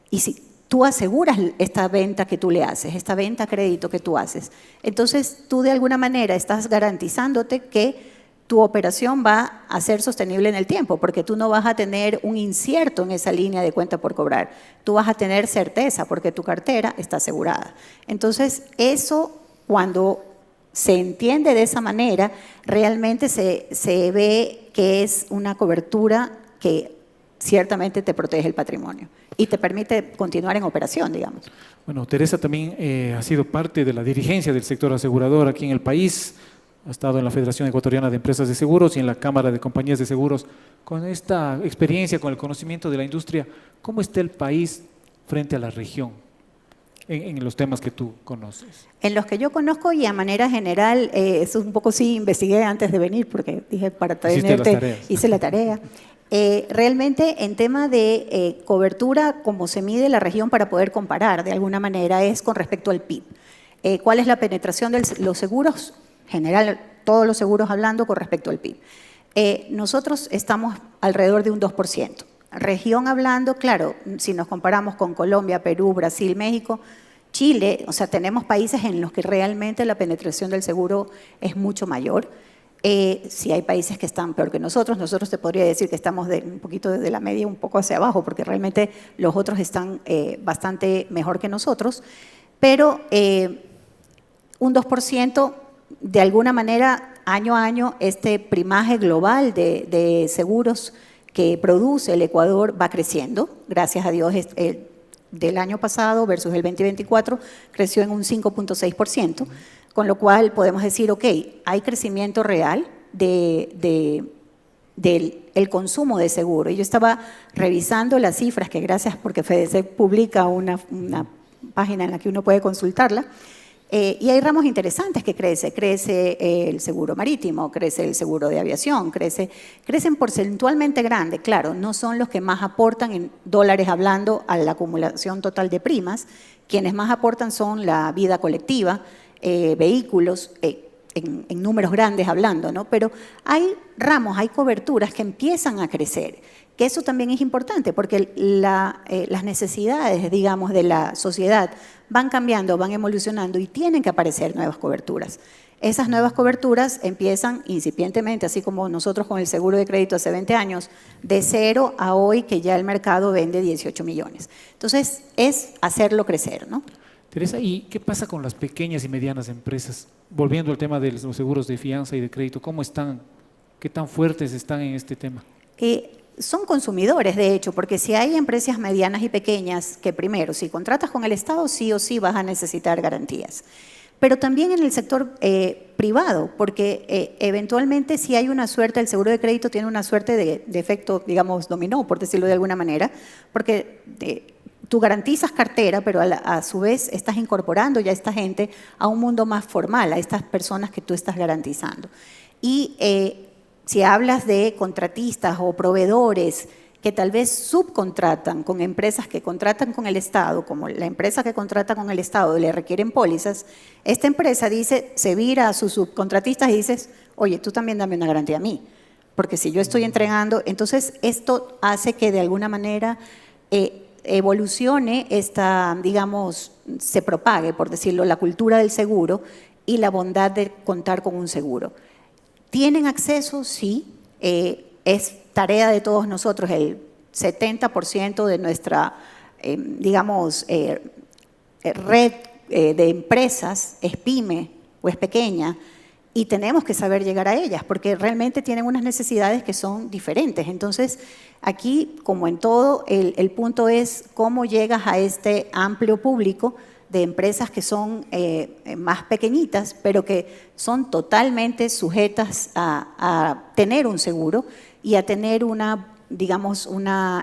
y si tú aseguras esta venta que tú le haces, esta venta a crédito que tú haces, entonces tú de alguna manera estás garantizándote que tu operación va a ser sostenible en el tiempo, porque tú no vas a tener un incierto en esa línea de cuenta por cobrar. Tú vas a tener certeza porque tu cartera está asegurada. Entonces, eso cuando se entiende de esa manera, realmente se ve que es una cobertura que ciertamente te protege el patrimonio y te permite continuar en operación, digamos. Bueno, Teresa también ha sido parte de la dirigencia del sector asegurador aquí en el país. Ha estado en la Federación Ecuatoriana de Empresas de Seguros y en la Cámara de Compañías de Seguros. Con esta experiencia, con el conocimiento de la industria, ¿cómo está el país frente a la región en los temas que tú conoces? En los que yo conozco y a manera general, eso un poco sí investigué antes de venir, porque dije para tenerte, hice la tarea. Realmente en tema de cobertura, como se mide la región para poder comparar de alguna manera, es con respecto al PIB. ¿Cuál es la penetración de los seguros? General, todos los seguros hablando con respecto al PIB. Nosotros estamos alrededor de un 2%. Región hablando, claro, si nos comparamos con Colombia, Perú, Brasil, México, Chile, o sea, tenemos países en los que realmente la penetración del seguro es mucho mayor. Si hay países que están peor que nosotros te podría decir que estamos un poquito de la media, un poco hacia abajo, porque realmente los otros están bastante mejor que nosotros, pero un 2%, de alguna manera, año a año, este primaje global de seguros que produce el Ecuador va creciendo. Gracias a Dios, del año pasado versus el 2024 creció en un 5.6%, con lo cual podemos decir, ok, hay crecimiento real del consumo de seguro. Y yo estaba revisando las cifras, que gracias porque FEDESEC publica una página en la que uno puede consultarla, y hay ramos interesantes que crece el seguro marítimo, crece el seguro de aviación, crecen porcentualmente grande, claro, no son los que más aportan en dólares hablando a la acumulación total de primas, quienes más aportan son la vida colectiva, vehículos, en números grandes hablando, ¿no? Pero hay ramos, hay coberturas que empiezan a crecer que eso también es importante, porque las necesidades, digamos, de la sociedad van cambiando, van evolucionando y tienen que aparecer nuevas coberturas. Esas nuevas coberturas empiezan incipientemente, así como nosotros con el seguro de crédito hace 20 años, de 0 a hoy que ya el mercado vende 18 millones. Entonces, es hacerlo crecer, ¿no? Teresa, ¿y qué pasa con las pequeñas y medianas empresas? Volviendo al tema de los seguros de fianza y de crédito, ¿cómo están? ¿Qué tan fuertes están en este tema? Son consumidores, de hecho, porque si hay empresas medianas y pequeñas que primero, si contratas con el Estado, sí o sí vas a necesitar garantías. Pero también en el sector privado, porque eventualmente si hay una suerte, el seguro de crédito tiene una suerte de efecto, digamos, dominó, por decirlo de alguna manera, porque tú garantizas cartera, pero a su vez estás incorporando ya a esta gente a un mundo más formal, a estas personas que tú estás garantizando. Y si hablas de contratistas o proveedores que tal vez subcontratan con empresas que contratan con el Estado, como la empresa que contrata con el Estado le requieren pólizas, esta empresa dice, se vira a sus subcontratistas y dices, oye, tú también dame una garantía a mí, porque si yo estoy entregando, entonces esto hace que de alguna manera evolucione esta, digamos, se propague, por decirlo, la cultura del seguro y la bondad de contar con un seguro. ¿Tienen acceso? Sí. Es tarea de todos nosotros. El 70% de nuestra, digamos, red de empresas es pyme o es pequeña y tenemos que saber llegar a ellas porque realmente tienen unas necesidades que son diferentes. Entonces, aquí, como en todo, el punto es cómo llegas a este amplio público de empresas que son más pequeñitas, pero que son totalmente sujetas a tener un seguro y a tener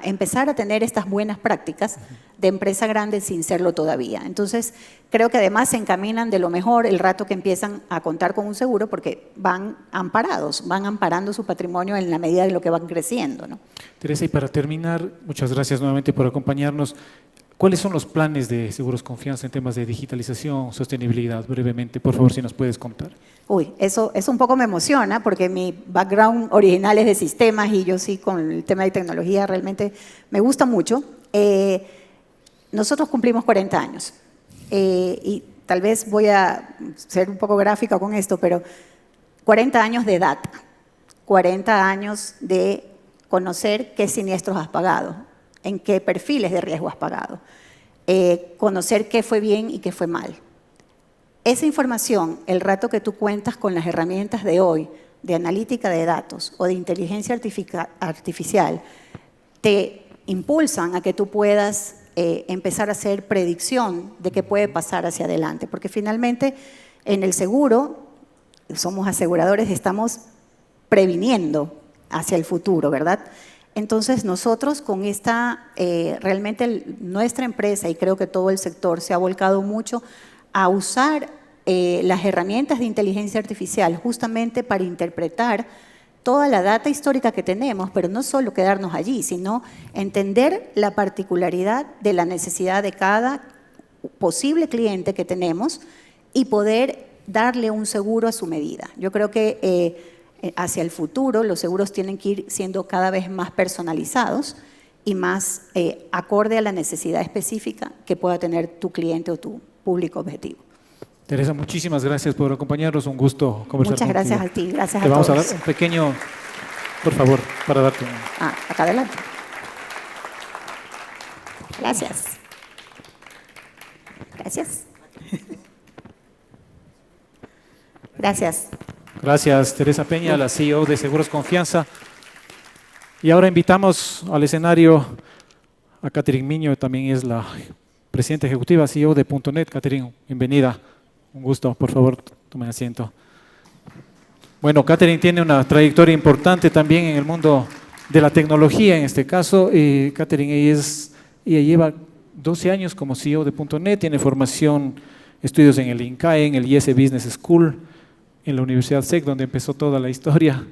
empezar a tener estas buenas prácticas de empresa grande sin serlo todavía. Entonces, creo que además se encaminan de lo mejor el rato que empiezan a contar con un seguro porque van amparados, van amparando su patrimonio en la medida de lo que van creciendo, ¿no? Teresa, y para terminar, muchas gracias nuevamente por acompañarnos. ¿Cuáles son los planes de Seguros Confianza en temas de digitalización, sostenibilidad? Brevemente, por favor, si nos puedes contar. Uy, eso un poco me emociona porque mi background original es de sistemas y yo sí con el tema de tecnología realmente me gusta mucho. Nosotros cumplimos 40 años y tal vez voy a ser un poco gráfica con esto, pero 40 años de data, 40 años de conocer qué siniestros has pagado, en qué perfiles de riesgo has pagado, conocer qué fue bien y qué fue mal. Esa información, el rato que tú cuentas con las herramientas de hoy, de analítica de datos o de inteligencia artificial, te impulsan a que tú puedas empezar a hacer predicción de qué puede pasar hacia adelante. Porque finalmente, en el seguro, somos aseguradores, estamos previniendo hacia el futuro, ¿verdad? Entonces, nosotros con esta, realmente nuestra empresa y creo que todo el sector se ha volcado mucho a usar las herramientas de inteligencia artificial justamente para interpretar toda la data histórica que tenemos, pero no solo quedarnos allí, sino entender la particularidad de la necesidad de cada posible cliente que tenemos y poder darle un seguro a su medida. Yo creo que hacia el futuro los seguros tienen que ir siendo cada vez más personalizados y más acorde a la necesidad específica que pueda tener tu cliente o tu público objetivo. Teresa, muchísimas gracias por acompañarnos, un gusto conversar contigo. Muchas gracias a ti, gracias a Te todos. vamos a dar un pequeño, por favor, para darte un... Acá adelante. Gracias. Gracias. Gracias. Gracias, Teresa Peña, la CEO de Seguros Confianza. Y ahora invitamos al escenario a Catherine Miño, también es la presidenta ejecutiva, CEO de .net. Catherine, bienvenida. Un gusto, por favor, tomen asiento. Bueno, Catherine tiene una trayectoria importante también en el mundo de la tecnología, en este caso. Catherine, ella lleva 12 años como CEO de .net, tiene formación, estudios en el INCAE, en el IS Business School, en la Universidad SEC, donde empezó toda la historia.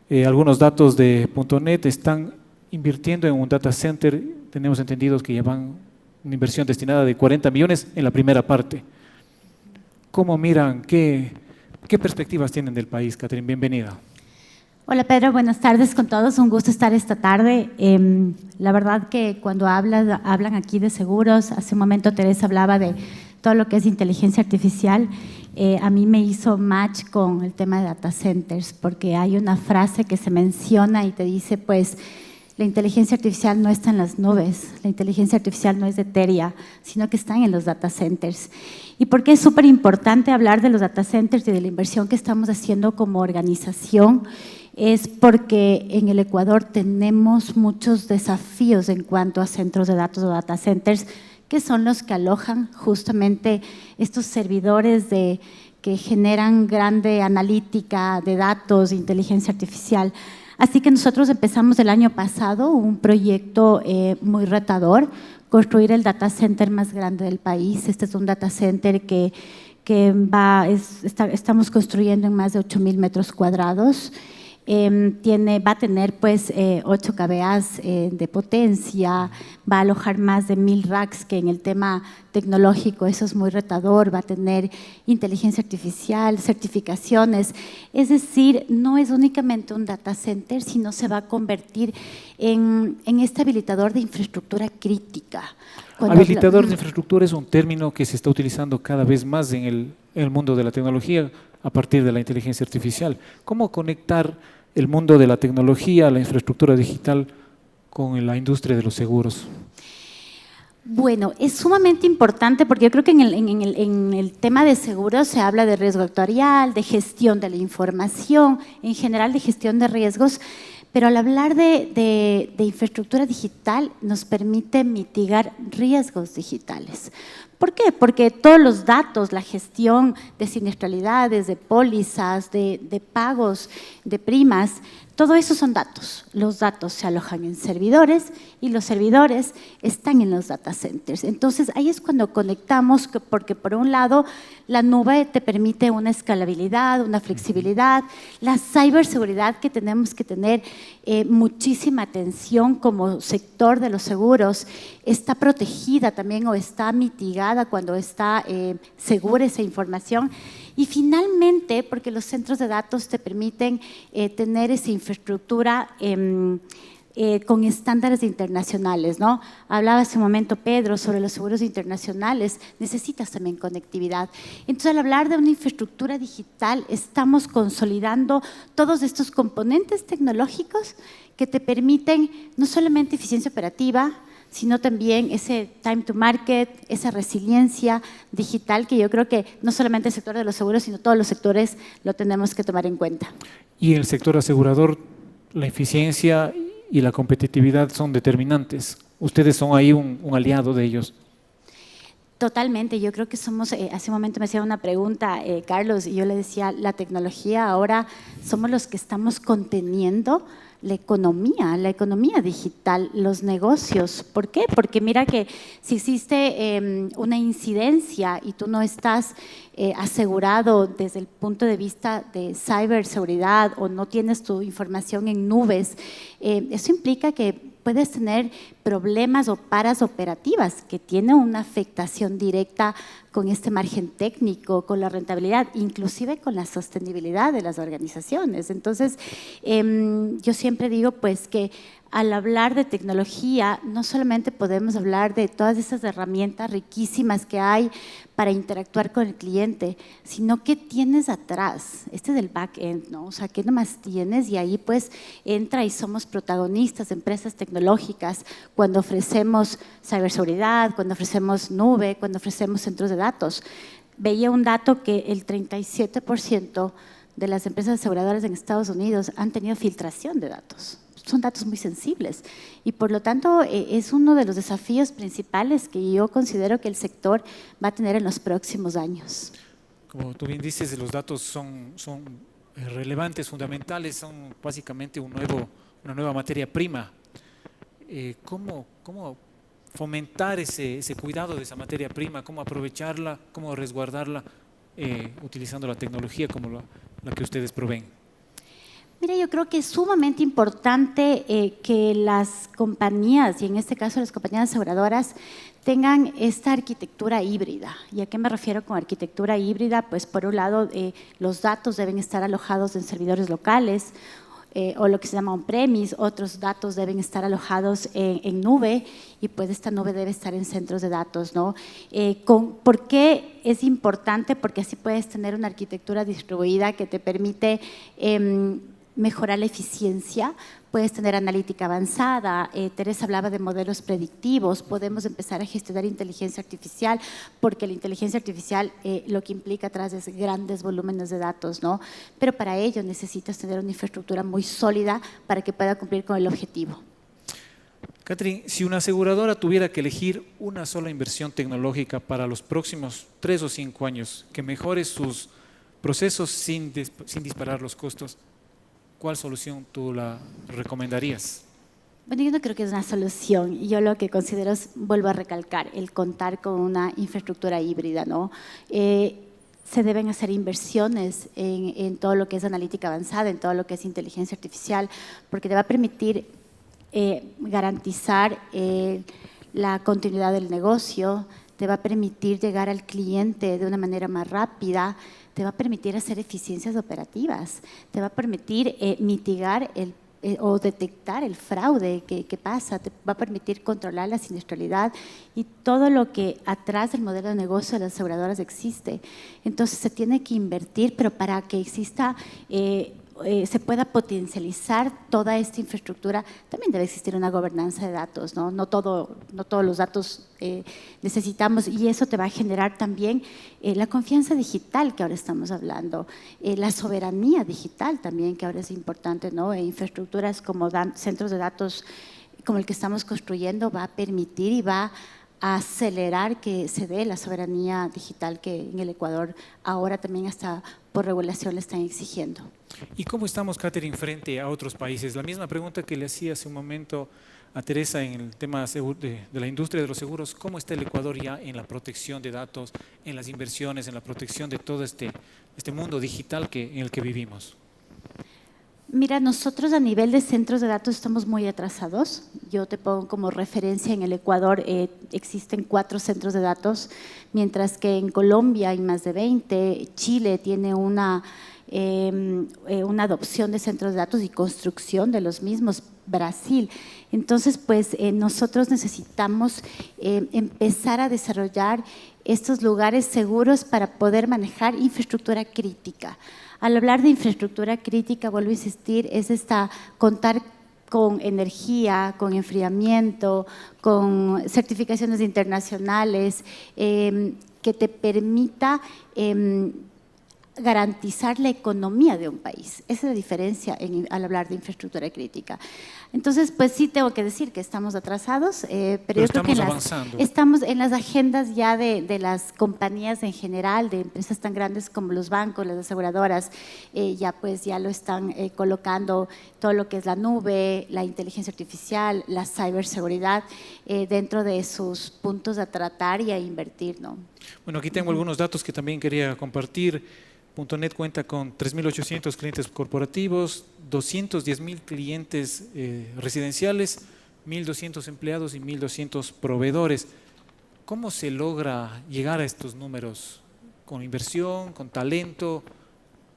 Algunos datos de .net, están invirtiendo en un data center, tenemos entendidos que llevan una inversión destinada de 40 millones en la primera parte. ¿Cómo miran? ¿Qué perspectivas tienen del país, Catherine? Bienvenida. Hola Pedro, buenas tardes con todos, un gusto estar esta tarde. La verdad que cuando hablan aquí de seguros, hace un momento Teresa hablaba de todo lo que es inteligencia artificial, a mí me hizo match con el tema de data centers, porque hay una frase que se menciona y te dice, pues, la inteligencia artificial no está en las nubes, la inteligencia artificial no es etérea, sino que están en los data centers. ¿Y por qué es súper importante hablar de los data centers y de la inversión que estamos haciendo como organización? Es porque en el Ecuador tenemos muchos desafíos en cuanto a centros de datos o data centers, que son los que alojan justamente estos servidores que generan grande analítica de datos, inteligencia artificial. Así que nosotros empezamos el año pasado un proyecto muy retador, construir el data center más grande del país. Este es un data center que estamos construyendo en más de 8,000 metros cuadrados. Va a tener pues 8 kVA de potencia, va a alojar más de 1,000 racks, que en el tema tecnológico eso es muy retador, va a tener inteligencia artificial, certificaciones, es decir, no es únicamente un data center, sino se va a convertir en este habilitador de infraestructura crítica. Habilitador de infraestructura es un término que se está utilizando cada vez más en el mundo de la tecnología a partir de la inteligencia artificial. ¿Cómo conectar el mundo de la tecnología, la infraestructura digital con la industria de los seguros? Bueno, es sumamente importante porque yo creo que en el tema de seguros se habla de riesgo actuarial, de gestión de la información, en general de gestión de riesgos, pero al hablar de infraestructura digital nos permite mitigar riesgos digitales. ¿Por qué? Porque todos los datos, la gestión de siniestralidades, de pólizas, de pagos, de primas, todo eso son datos. Los datos se alojan en servidores y los servidores están en los data centers. Entonces, ahí es cuando conectamos, porque por un lado, la nube te permite una escalabilidad, una flexibilidad, la ciberseguridad que tenemos que tener muchísima atención como sector de los seguros, está protegida también o está mitigada cuando está segura esa información. Y finalmente, porque los centros de datos te permiten tener esa infraestructura con estándares internacionales, ¿no? Hablaba hace un momento Pedro sobre los seguros internacionales, necesitas también conectividad. Entonces, al hablar de una infraestructura digital, estamos consolidando todos estos componentes tecnológicos que te permiten no solamente eficiencia operativa, sino también ese time to market, esa resiliencia digital que yo creo que no solamente el sector de los seguros, sino todos los sectores lo tenemos que tomar en cuenta. Y en el sector asegurador, la eficiencia y la competitividad son determinantes. Ustedes son ahí un aliado de ellos. Totalmente, yo creo que somos, hace un momento me hacía una pregunta Carlos, y yo le decía, la tecnología ahora somos los que estamos conteniendo la economía digital, los negocios. ¿Por qué? Porque mira que si existe una incidencia y tú no estás asegurado desde el punto de vista de ciberseguridad o no tienes tu información en nubes, eso implica que puedes tener problemas o paras operativas que tienen una afectación directa con este margen técnico, con la rentabilidad, inclusive con la sostenibilidad de las organizaciones. Entonces, yo siempre digo pues que al hablar de tecnología, no solamente podemos hablar de todas esas herramientas riquísimas que hay para interactuar con el cliente, sino qué tienes atrás. Este es el back-end, ¿no? O sea, qué nomás tienes, y ahí pues entra y somos protagonistas de empresas tecnológicas cuando ofrecemos ciberseguridad, cuando ofrecemos nube, cuando ofrecemos centros de datos. Veía un dato que el 37% de las empresas aseguradoras en Estados Unidos han tenido filtración de datos. Son datos muy sensibles y por lo tanto es uno de los desafíos principales que yo considero que el sector va a tener en los próximos años. Como tú bien dices, los datos son relevantes, fundamentales, son básicamente una nueva materia prima. ¿Cómo fomentar ese cuidado de esa materia prima? ¿Cómo aprovecharla? ¿Cómo resguardarla utilizando la tecnología como la que ustedes proveen? Mira, yo creo que es sumamente importante que las compañías, y en este caso las compañías aseguradoras, tengan esta arquitectura híbrida. ¿Y a qué me refiero con arquitectura híbrida? Pues por un lado, los datos deben estar alojados en servidores locales, o lo que se llama on-premise, otros datos deben estar alojados en nube y pues esta nube debe estar en centros de datos, ¿no? ¿Por qué es importante? Porque así puedes tener una arquitectura distribuida que te permite mejorar la eficiencia, puedes tener analítica avanzada, Teresa hablaba de modelos predictivos, podemos empezar a gestionar inteligencia artificial, porque la inteligencia artificial lo que implica atrás es grandes volúmenes de datos, ¿no? Pero para ello necesitas tener una infraestructura muy sólida para que pueda cumplir con el objetivo. Catherine, si una aseguradora tuviera que elegir una sola inversión tecnológica para los próximos 3 o 5 años que mejore sus procesos sin disparar los costos, ¿cuál solución tú la recomendarías? Bueno, yo no creo que es una solución. Yo lo que considero es, vuelvo a recalcar, el contar con una infraestructura híbrida, ¿no? Se deben hacer inversiones en todo lo que es analítica avanzada, en todo lo que es inteligencia artificial, porque te va a permitir garantizar la continuidad del negocio, te va a permitir llegar al cliente de una manera más rápida, te va a permitir hacer eficiencias operativas, te va a permitir mitigar o detectar el fraude que pasa, te va a permitir controlar la siniestralidad y todo lo que atrás del modelo de negocio de las aseguradoras existe. Entonces se tiene que invertir, pero para que exista se pueda potencializar toda esta infraestructura, también debe existir una gobernanza de datos, ¿no? No todos los datos necesitamos, y eso te va a generar también la confianza digital que ahora estamos hablando, la soberanía digital también que ahora es importante, ¿no? Infraestructuras como centros de datos como el que estamos construyendo va a permitir y va a acelerar que se dé la soberanía digital que en el Ecuador ahora también hasta por regulación le están exigiendo. ¿Y cómo estamos, Catherine, frente a otros países? La misma pregunta que le hacía hace un momento a Teresa en el tema de la industria de los seguros. ¿Cómo está el Ecuador ya en la protección de datos, en las inversiones, en la protección de todo este mundo digital en el que vivimos? Mira, nosotros a nivel de centros de datos estamos muy atrasados. Yo te pongo como referencia, en el Ecuador existen 4 centros de datos, mientras que en Colombia hay más de 20, Chile tiene una adopción de centros de datos y construcción de los mismos, Brasil. Entonces, pues nosotros necesitamos empezar a desarrollar estos lugares seguros para poder manejar infraestructura crítica. Al hablar de infraestructura crítica, vuelvo a insistir, es contar con energía, con enfriamiento, con certificaciones internacionales, que te permita garantizar la economía de un país. Esa es la diferencia al hablar de infraestructura crítica. Entonces, pues sí tengo que decir que estamos atrasados, pero yo creo que estamos en las agendas ya de las compañías en general, de empresas tan grandes como los bancos, las aseguradoras, ya lo están colocando todo lo que es la nube, la inteligencia artificial, la ciberseguridad, dentro de sus puntos a tratar y a invertir, ¿no? Bueno, aquí tengo algunos datos que también quería compartir. .net cuenta con 3.800 clientes corporativos, 210.000 clientes residenciales, 1.200 empleados y 1.200 proveedores. ¿Cómo se logra llegar a estos números? ¿Con inversión, con talento,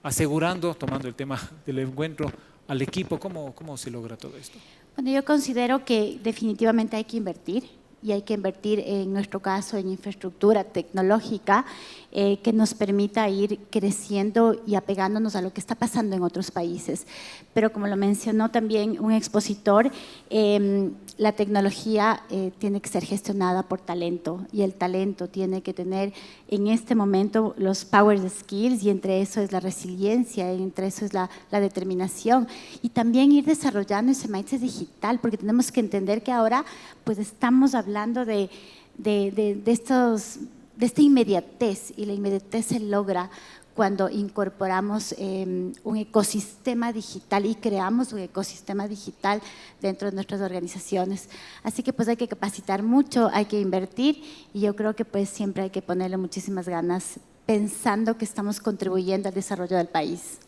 asegurando, tomando el tema del encuentro, al equipo? ¿Cómo se logra todo esto? Bueno, yo considero que definitivamente hay que invertir. Y hay que invertir, en nuestro caso, en infraestructura tecnológica que nos permita ir creciendo y apegándonos a lo que está pasando en otros países. Pero como lo mencionó también un expositor, la tecnología tiene que ser gestionada por talento, y el talento tiene que tener en este momento los power skills, y entre eso es la resiliencia, entre eso es la determinación, y también ir desarrollando ese mindset digital, porque tenemos que entender que ahora pues estamos hablando de esta inmediatez, y la inmediatez se logra cuando incorporamos un ecosistema digital y creamos un ecosistema digital dentro de nuestras organizaciones. Así que pues hay que capacitar mucho, hay que invertir, y yo creo que pues siempre hay que ponerle muchísimas ganas pensando que estamos contribuyendo al desarrollo del país.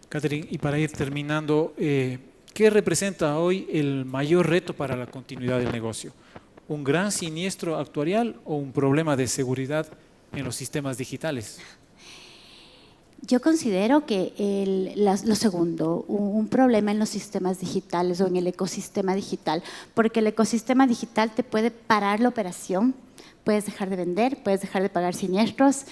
Catherine, y para ir terminando, ¿qué representa hoy el mayor reto para la continuidad del negocio? ¿Un gran siniestro actuarial o un problema de seguridad en los sistemas digitales? Yo considero que lo segundo, un problema en los sistemas digitales o en el ecosistema digital, porque el ecosistema digital te puede parar la operación, puedes dejar de vender, puedes dejar de pagar siniestros,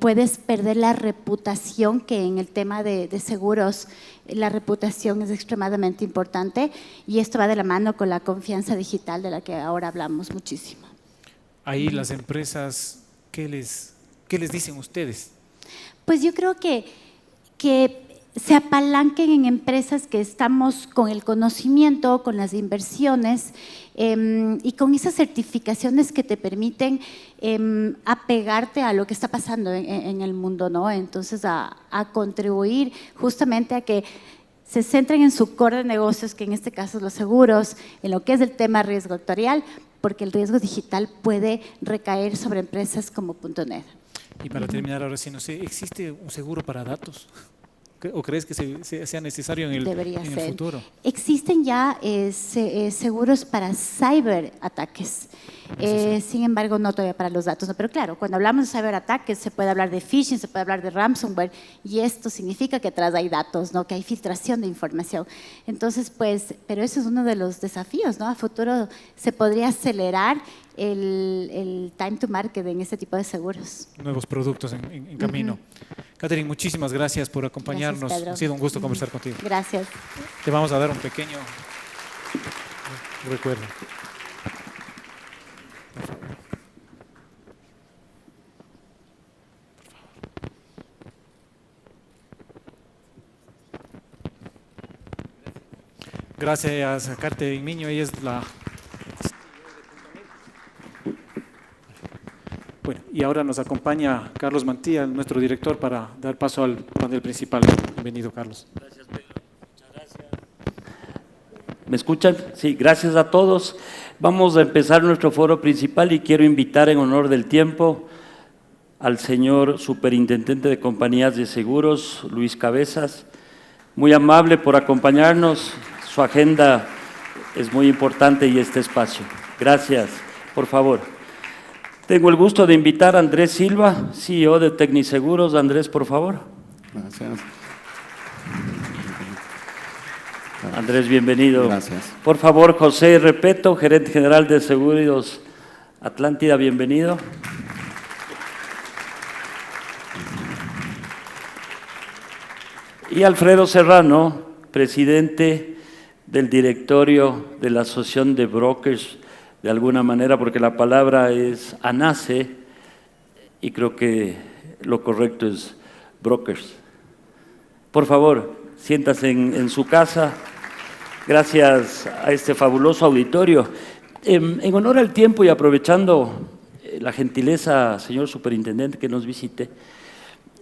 puedes perder la reputación, que en el tema de seguros la reputación es extremadamente importante, y esto va de la mano con la confianza digital de la que ahora hablamos muchísimo. Ahí las empresas, ¿qué les dicen ustedes? Pues yo creo que se apalanquen en empresas que estamos con el conocimiento, con las inversiones y con esas certificaciones que te permiten apegarte a lo que está pasando en el mundo, ¿no? Entonces a contribuir justamente a que se centren en su core de negocios, que en este caso es los seguros, en lo que es el tema riesgo actuarial, porque el riesgo digital puede recaer sobre empresas como .net. Y para terminar, ahora sí, no sé, ¿existe un seguro para datos? ¿O crees que sea necesario en el futuro? Existen ya seguros para ciberataques. Sin embargo, no todavía para los datos. ¿No? Pero claro, cuando hablamos de ciberataques se puede hablar de phishing, se puede hablar de ransomware, y esto significa que atrás hay datos, ¿no? Que hay filtración de información. Entonces, pues, pero eso es uno de los desafíos, ¿no? A futuro se podría acelerar el time to market en este tipo de seguros. Nuevos productos en camino. Catherine, muchísimas gracias por acompañarnos. Gracias, Pedro. Ha sido un gusto conversar contigo. Gracias. Te vamos a dar un pequeño recuerdo. Gracias a Catherine Miño, ella es la... Bueno, y ahora nos acompaña Carlos Mantilla, nuestro director, para dar paso al panel principal. Bienvenido, Carlos. Gracias, Pedro. Muchas gracias. ¿Me escuchan? Sí, gracias a todos. Vamos a empezar nuestro foro principal y quiero invitar en honor del tiempo al señor Superintendente de Compañías de Seguros, Luis Cabezas. Muy amable por acompañarnos. Su agenda es muy importante y este espacio. Gracias. Por favor. Tengo el gusto de invitar a Andrés Silva, CEO de Tecniseguros. Andrés, por favor. Gracias. Andrés, bienvenido. Gracias. Por favor, José Repeto, gerente general de Seguros Atlántida, bienvenido. Y Alfredo Serrano, presidente del directorio de la Asociación de Brokers, de alguna manera, porque la palabra es ANACE y creo que lo correcto es brokers. Por favor, siéntase en su casa. Gracias a este fabuloso auditorio. En honor al tiempo y aprovechando la gentileza, señor superintendente, que nos visite,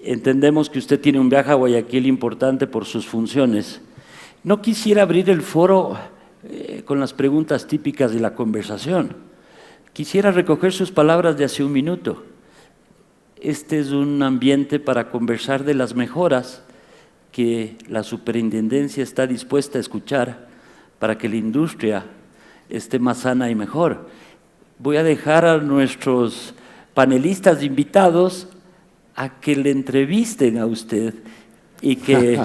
entendemos que usted tiene un viaje a Guayaquil importante por sus funciones. No quisiera abrir el foro con las preguntas típicas de la conversación. Quisiera recoger sus palabras de hace un minuto. Este es un ambiente para conversar de las mejoras que la superintendencia está dispuesta a escuchar para que la industria esté más sana y mejor. Voy a dejar a nuestros panelistas invitados a que le entrevisten a usted y que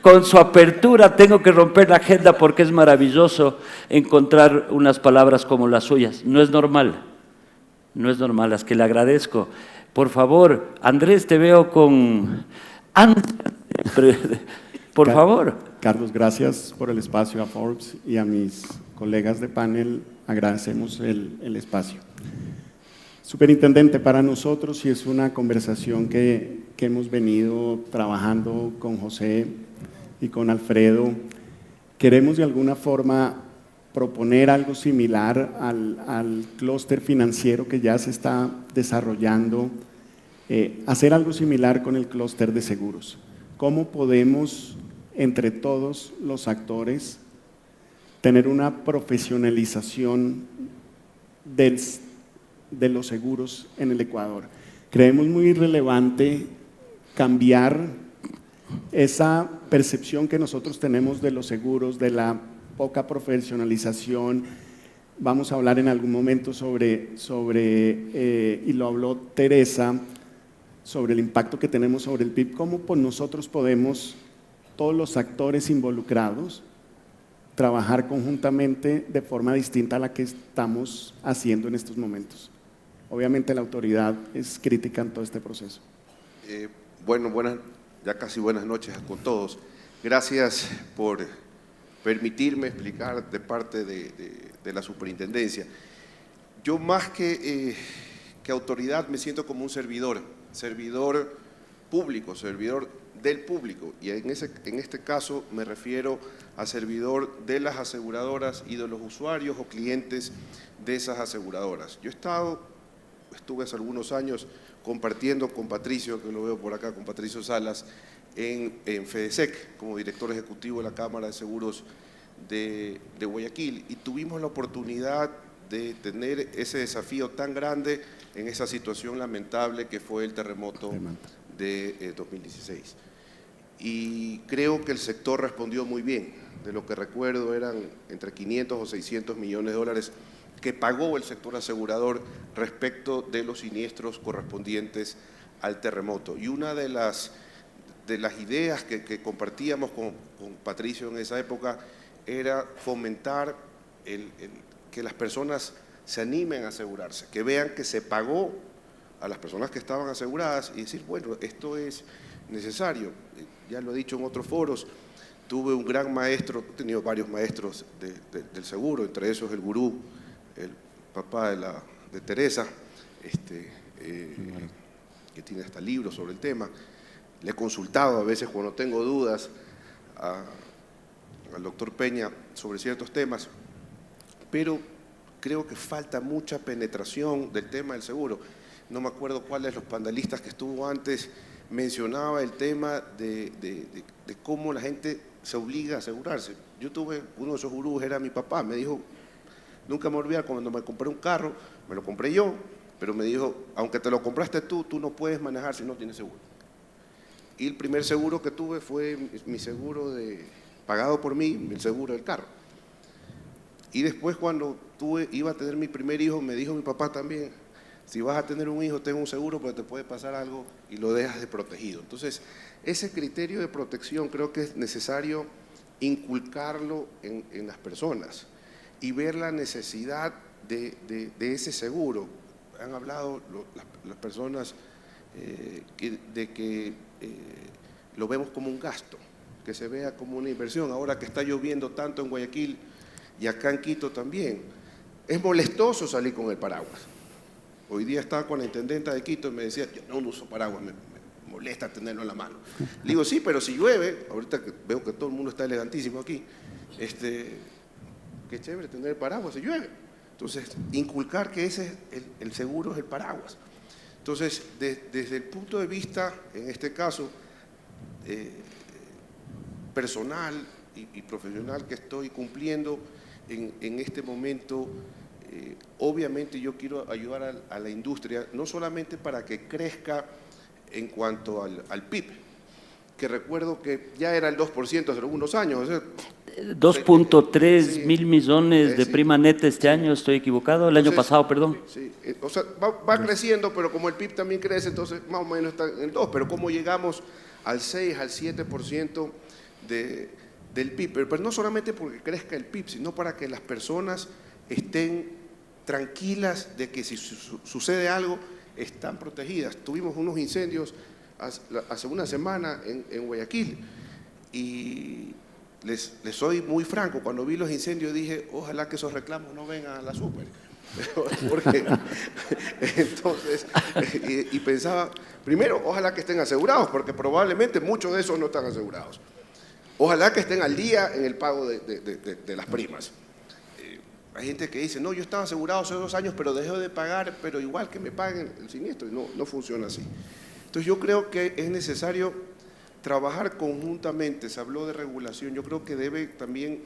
con su apertura tengo que romper la agenda porque es maravilloso encontrar unas palabras como las suyas. No es normal, las que le agradezco. Por favor, Andrés, te veo con... Por favor. Carlos, gracias por el espacio a Forbes y a mis colegas de panel. Agradecemos el espacio. Superintendente, para nosotros sí es una conversación que hemos venido trabajando con José y con Alfredo. Queremos de alguna forma proponer algo similar al clúster financiero que ya se está desarrollando, hacer algo similar con el clúster de seguros. ¿Cómo podemos, entre todos los actores, tener una profesionalización de los seguros en el Ecuador? Creemos muy relevante cambiar esa percepción que nosotros tenemos de los seguros, de la poca profesionalización. Vamos a hablar en algún momento sobre y lo habló Teresa, sobre el impacto que tenemos sobre el PIB, cómo pues, nosotros podemos, todos los actores involucrados, trabajar conjuntamente de forma distinta a la que estamos haciendo en estos momentos. Obviamente la autoridad es crítica en todo este proceso. Bueno, ya casi buenas noches con todos. Gracias por permitirme explicar de parte de la superintendencia. Yo más que autoridad me siento como un servidor público, servidor del público, y en este caso me refiero a servidor de las aseguradoras y de los usuarios o clientes de esas aseguradoras. Yo estuve hace algunos años compartiendo con Patricio, que lo veo por acá, con Patricio Salas, en FEDESEC, como director ejecutivo de la Cámara de Seguros de Guayaquil, y tuvimos la oportunidad de tener ese desafío tan grande en esa situación lamentable que fue el terremoto de 2016. Y creo que el sector respondió muy bien. De lo que recuerdo eran entre 500 o 600 millones de dólares que pagó el sector asegurador respecto de los siniestros correspondientes al terremoto. Y una de las ideas que compartíamos con Patricio en esa época era fomentar que las personas se animen a asegurarse, que vean que se pagó a las personas que estaban aseguradas y decir, bueno, esto es necesario. Ya lo he dicho en otros foros, tuve un gran maestro, he tenido varios maestros del seguro, entre esos el gurú, el papá de Teresa, que tiene hasta libros sobre el tema. Le he consultado a veces cuando tengo dudas al doctor Peña sobre ciertos temas, pero creo que falta mucha penetración del tema del seguro. No me acuerdo cuál de los panelistas que estuvo antes mencionaba el tema de cómo la gente se obliga a asegurarse. Yo tuve, uno de esos gurús era mi papá, me dijo, nunca me olvidé cuando me compré un carro, me lo compré yo, pero me dijo, aunque te lo compraste tú no puedes manejar si no tienes seguro. Y el primer seguro que tuve fue mi seguro pagado por mí, el seguro del carro. Y después cuando iba a tener mi primer hijo, me dijo mi papá también, si vas a tener un hijo, ten un seguro porque te puede pasar algo y lo dejas desprotegido. Entonces, ese criterio de protección creo que es necesario inculcarlo en las personas y ver la necesidad de ese seguro. Han hablado las personas de que lo vemos como un gasto, que se vea como una inversión. Ahora que está lloviendo tanto en Guayaquil y acá en Quito también, es molestoso salir con el paraguas. Hoy día estaba con la intendenta de Quito y me decía, yo no uso paraguas, me molesta tenerlo en la mano. Le digo, sí, pero si llueve, ahorita que veo que todo el mundo está elegantísimo aquí, qué chévere tener el paraguas si llueve. Entonces, inculcar que ese es el seguro es el paraguas. Entonces, desde el punto de vista, en este caso, personal y profesional que estoy cumpliendo en este momento, obviamente yo quiero ayudar a la industria, no solamente para que crezca en cuanto al PIB, que recuerdo que ya era el 2% hace algunos años. 2.3 mil millones de prima neta este año, ¿estoy equivocado? El año pasado, perdón. Sí, o sea, va creciendo, pero como el PIB también crece, entonces más o menos está en el 2%, pero ¿cómo llegamos al 6, al 7% del PIB? Pero no solamente porque crezca el PIB, sino para que las personas estén tranquilas de que si sucede algo, están protegidas. Tuvimos unos incendios hace una semana en Guayaquil y les soy muy franco, cuando vi los incendios dije, ojalá que esos reclamos no vengan a la super. Porque, entonces, y pensaba, primero, ojalá que estén asegurados, porque probablemente muchos de esos no están asegurados. Ojalá que estén al día en el pago de las primas. Hay gente que dice, no, yo estaba asegurado hace 2 años, pero dejé de pagar, pero igual que me paguen el siniestro. Y no funciona así. Entonces yo creo que es necesario trabajar conjuntamente. Se habló de regulación, yo creo que debe también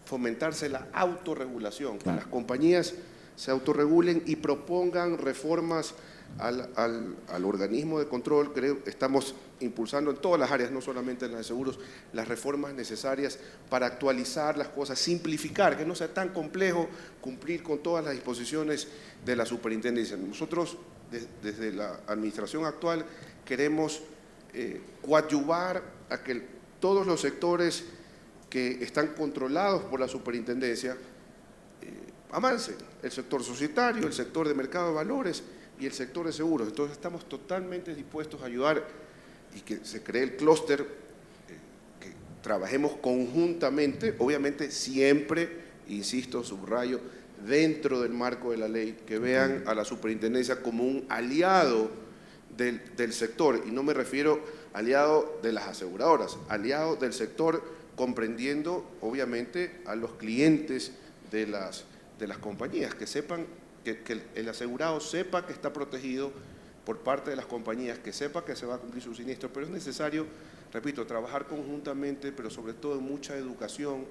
fomentarse la autorregulación, que las compañías se autorregulen y propongan reformas al organismo de control. Creo que estamos impulsando en todas las áreas, no solamente en las de seguros, las reformas necesarias para actualizar las cosas, simplificar, que no sea tan complejo cumplir con todas las disposiciones de la superintendencia. Nosotros, desde la administración actual, queremos coadyuvar a que todos los sectores que están controlados por la superintendencia avancen, el sector societario, el sector de mercado de valores y el sector de seguros. Entonces estamos totalmente dispuestos a ayudar y que se cree el clúster, que trabajemos conjuntamente, obviamente siempre, insisto, subrayo, dentro del marco de la ley, que vean a la superintendencia como un aliado del sector, y no me refiero aliado de las aseguradoras, aliado del sector comprendiendo obviamente a los clientes de las compañías, que sepan, que el asegurado sepa que está protegido por parte de las compañías, que sepa que se va a cumplir su siniestro, pero es necesario, repito, trabajar conjuntamente, pero sobre todo en mucha educación.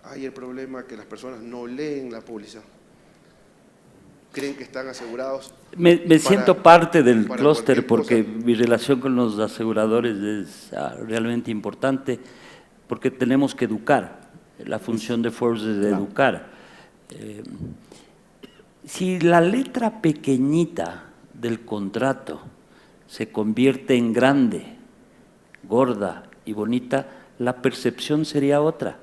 Hay el problema que las personas no leen la póliza, creen que están asegurados. Me siento parte del para clúster cualquier porque cosa. mi relación con los aseguradores es realmente importante, porque tenemos que educar. La función de Forbes es de educar. Si la letra pequeñita del contrato se convierte en grande, gorda y bonita, la percepción sería otra.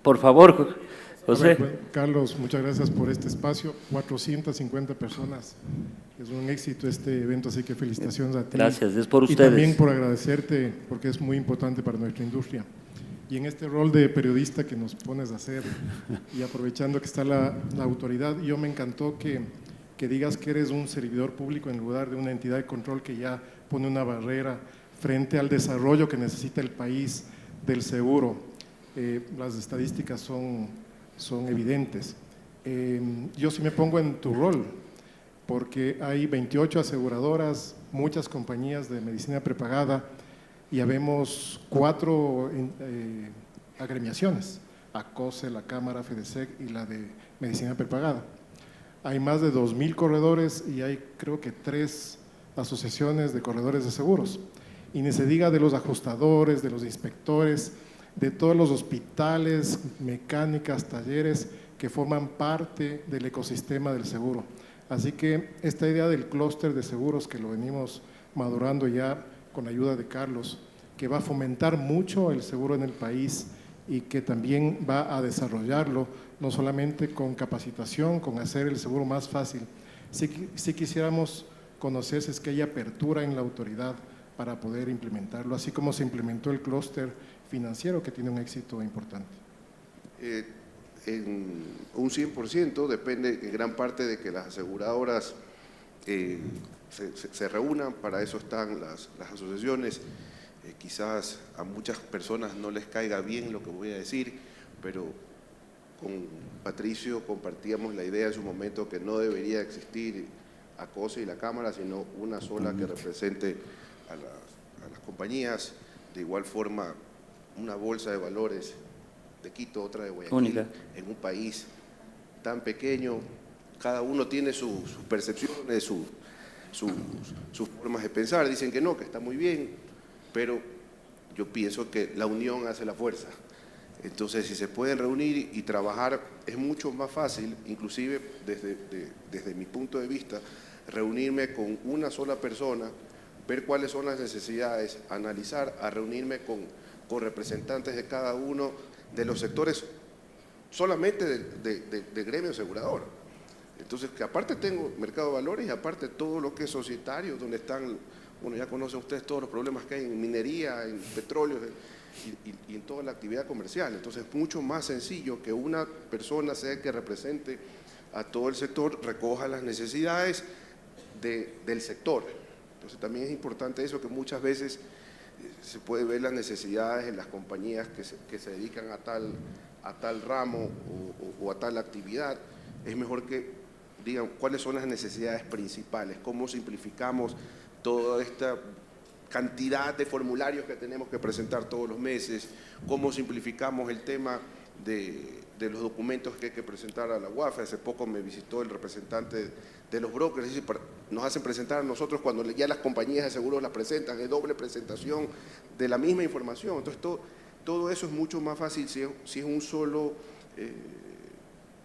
Por favor, José. Carlos, muchas gracias por este espacio. 450 personas. Es un éxito este evento, así que felicitaciones a ti. Gracias, es por Y ustedes. también por agradecerte, porque es muy importante para nuestra industria. Y en este rol de periodista que nos pones a hacer, y aprovechando que está la autoridad, yo me encantó que digas que eres un servidor público en lugar de una entidad de control que ya pone una barrera frente al desarrollo que necesita el país del seguro. Las estadísticas son evidentes. Yo sí me pongo en tu rol, porque hay 28 aseguradoras, muchas compañías de medicina prepagada, y habemos 4 agremiaciones, ACOSE, la Cámara, FEDESEC y la de medicina prepagada. Hay más de 2,000 corredores y hay creo que 3 asociaciones de corredores de seguros. Y ni se diga de los ajustadores, de los inspectores, de todos los hospitales, mecánicas, talleres que forman parte del ecosistema del seguro. Así que esta idea del clúster de seguros que lo venimos madurando ya con la ayuda de Carlos, que va a fomentar mucho el seguro en el país y que también va a desarrollarlo, no solamente con capacitación, con hacer el seguro más fácil. Sí quisiéramos conocer si es que hay apertura en la autoridad para poder implementarlo, así como se implementó el clúster financiero, que tiene un éxito importante. En un 100% depende en gran parte de que las aseguradoras se reúnan, para eso están las asociaciones. Quizás a muchas personas no les caiga bien lo que voy a decir, pero con Patricio compartíamos la idea en su momento que no debería existir ACOSE y la Cámara, sino una sola que represente a las compañías. De igual forma, una bolsa de valores de Quito, otra de Guayaquil, única. En un país tan pequeño, cada uno tiene sus percepciones, sus formas de pensar. Dicen que no, que está muy bien, pero yo pienso que la unión hace la fuerza. Entonces, si se pueden reunir y trabajar, es mucho más fácil, inclusive desde mi punto de vista, reunirme con una sola persona, ver cuáles son las necesidades, analizar, a reunirme con representantes de cada uno de los sectores, solamente del gremio asegurador. Entonces, que aparte tengo mercado de valores y aparte todo lo que es societario, donde están, bueno, ya conocen ustedes todos los problemas que hay en minería, en petróleo y en toda la actividad comercial. Entonces, es mucho más sencillo que una persona sea el que represente a todo el sector, recoja las necesidades del sector. Entonces, también es importante eso, que muchas veces se puede ver las necesidades en las compañías que se dedican a tal ramo o a tal actividad. Es mejor que digan cuáles son las necesidades principales, cómo simplificamos toda esta cantidad de formularios que tenemos que presentar todos los meses, cómo simplificamos el tema de los documentos que hay que presentar a la UAFE. Hace poco me visitó el representante de los brokers, es decir, nos hacen presentar a nosotros cuando ya las compañías de seguros las presentan, es doble presentación de la misma información. Entonces, todo eso es mucho más fácil si es un solo,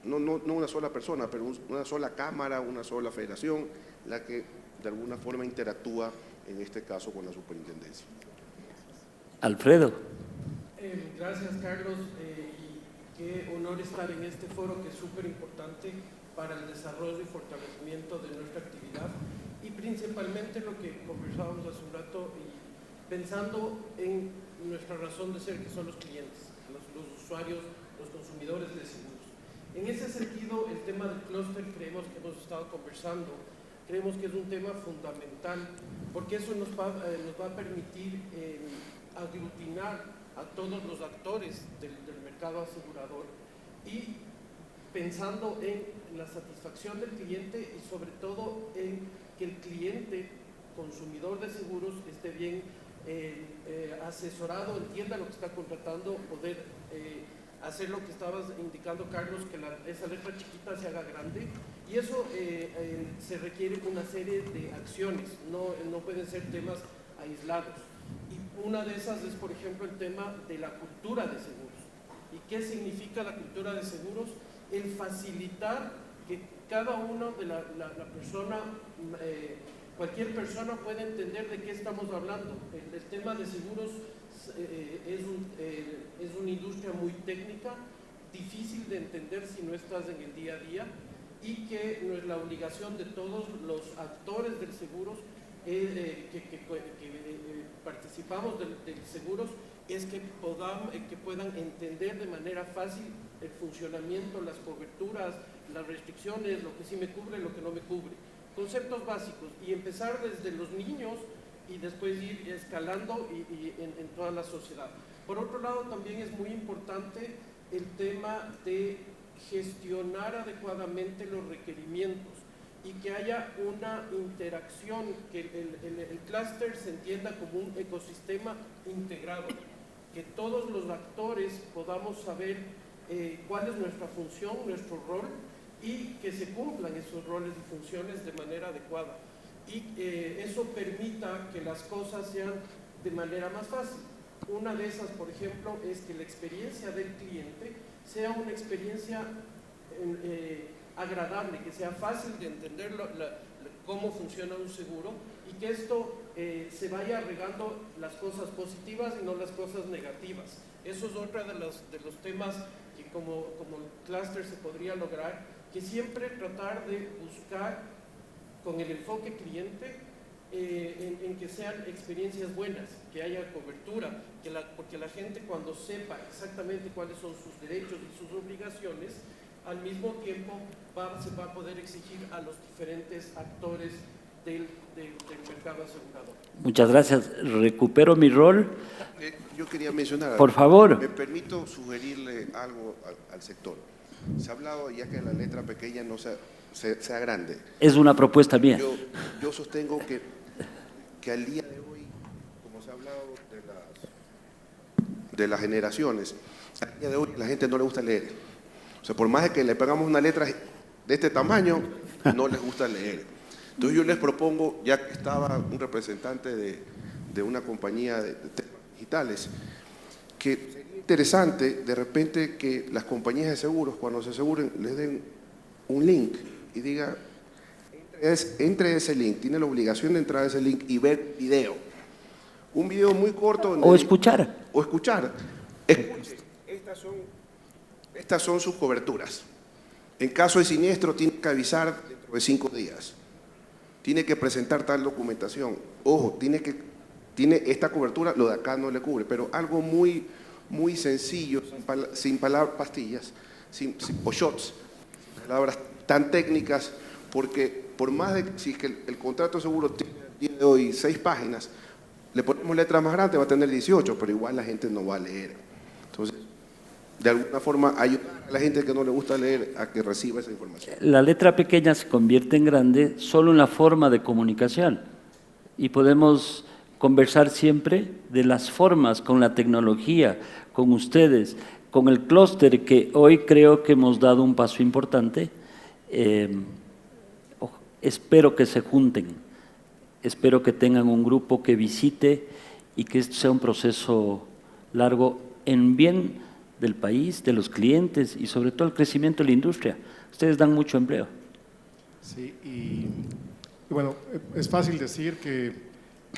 no una sola persona, pero una sola cámara, una sola federación, la que de alguna forma interactúa en este caso con la superintendencia. Alfredo. Gracias, Carlos. Y qué honor estar en este foro que es súper importante para el desarrollo y fortalecimiento de nuestra actividad y principalmente lo que conversábamos hace un rato, y pensando en nuestra razón de ser, que son los clientes, los usuarios, los consumidores de seguros. En ese sentido, el tema del clúster creemos que hemos estado conversando, creemos que es un tema fundamental porque eso nos va a permitir aglutinar a todos los actores del mercado asegurador y pensando en la satisfacción del cliente y sobre todo en que el cliente consumidor de seguros esté bien asesorado, entienda lo que está contratando, poder hacer lo que estabas indicando, Carlos, que esa letra chiquita se haga grande, y eso se requiere una serie de acciones, no pueden ser temas aislados. Y una de esas es, por ejemplo, el tema de la cultura de seguros. ¿Y qué significa la cultura de seguros? El facilitar que cada uno de la persona, cualquier persona pueda entender de qué estamos hablando. El tema de seguros es una industria muy técnica, difícil de entender si no estás en el día a día, y que no es la obligación de todos los actores del seguros que participamos de seguros, es que puedan entender de manera fácil el funcionamiento, las coberturas, las restricciones, lo que sí me cubre, lo que no me cubre. Conceptos básicos, y empezar desde los niños y después ir escalando en toda la sociedad. Por otro lado, también es muy importante el tema de gestionar adecuadamente los requerimientos y que haya una interacción, que el clúster se entienda como un ecosistema integrado, que todos los actores podamos saber cuál es nuestra función, nuestro rol, y que se cumplan esos roles y funciones de manera adecuada. Y eso permita que las cosas sean de manera más fácil. Una de esas, por ejemplo, es que la experiencia del cliente sea una experiencia agradable, que sea fácil de entender cómo funciona un seguro, y que esto se vaya regando las cosas positivas y no las cosas negativas. Eso es otra de los temas que como clúster se podría lograr, que siempre tratar de buscar con el enfoque cliente en que sean experiencias buenas, que haya cobertura, porque la gente cuando sepa exactamente cuáles son sus derechos y sus obligaciones, al mismo tiempo se va a poder exigir a los diferentes actores del mercado asegurador. Muchas gracias. Recupero mi rol. Yo quería mencionar, por favor. Me permito sugerirle algo al sector. Se ha hablado ya que la letra pequeña no sea grande. Es una propuesta mía. Yo sostengo que al día de hoy, como se ha hablado de las generaciones, al día de hoy la gente no le gusta leer. O sea, por más de que le pegamos una letra de este tamaño, no les gusta leer. Entonces yo les propongo, ya que estaba un representante de una compañía de temas digitales, que sería interesante de repente que las compañías de seguros, cuando se aseguren, les den un link y diga, entre ese link, tiene la obligación de entrar a ese link y ver video. Un video muy corto. O escuchar. O escuchar. Estas son sus coberturas. En caso de siniestro, tiene que avisar dentro de 5 días. Tiene que presentar tal documentación. Ojo, tiene esta cobertura, lo de acá no le cubre, pero algo muy, muy sencillo, sin palabras, pastillas, o shots, palabras tan técnicas, porque por más de si es que el contrato seguro tiene hoy 6 páginas, le ponemos letras más grandes, va a tener 18, pero igual la gente no va a leer. Entonces, de alguna forma, ayudar a la gente que no le gusta leer a que reciba esa información. La letra pequeña se convierte en grande solo en la forma de comunicación, y podemos conversar siempre de las formas con la tecnología, con ustedes, con el clúster, que hoy creo que hemos dado un paso importante. Espero que se junten, espero que tengan un grupo que visite y que esto sea un proceso largo en bien del país, de los clientes y sobre todo el crecimiento de la industria. Ustedes dan mucho empleo. Sí, y Y bueno, es fácil decir que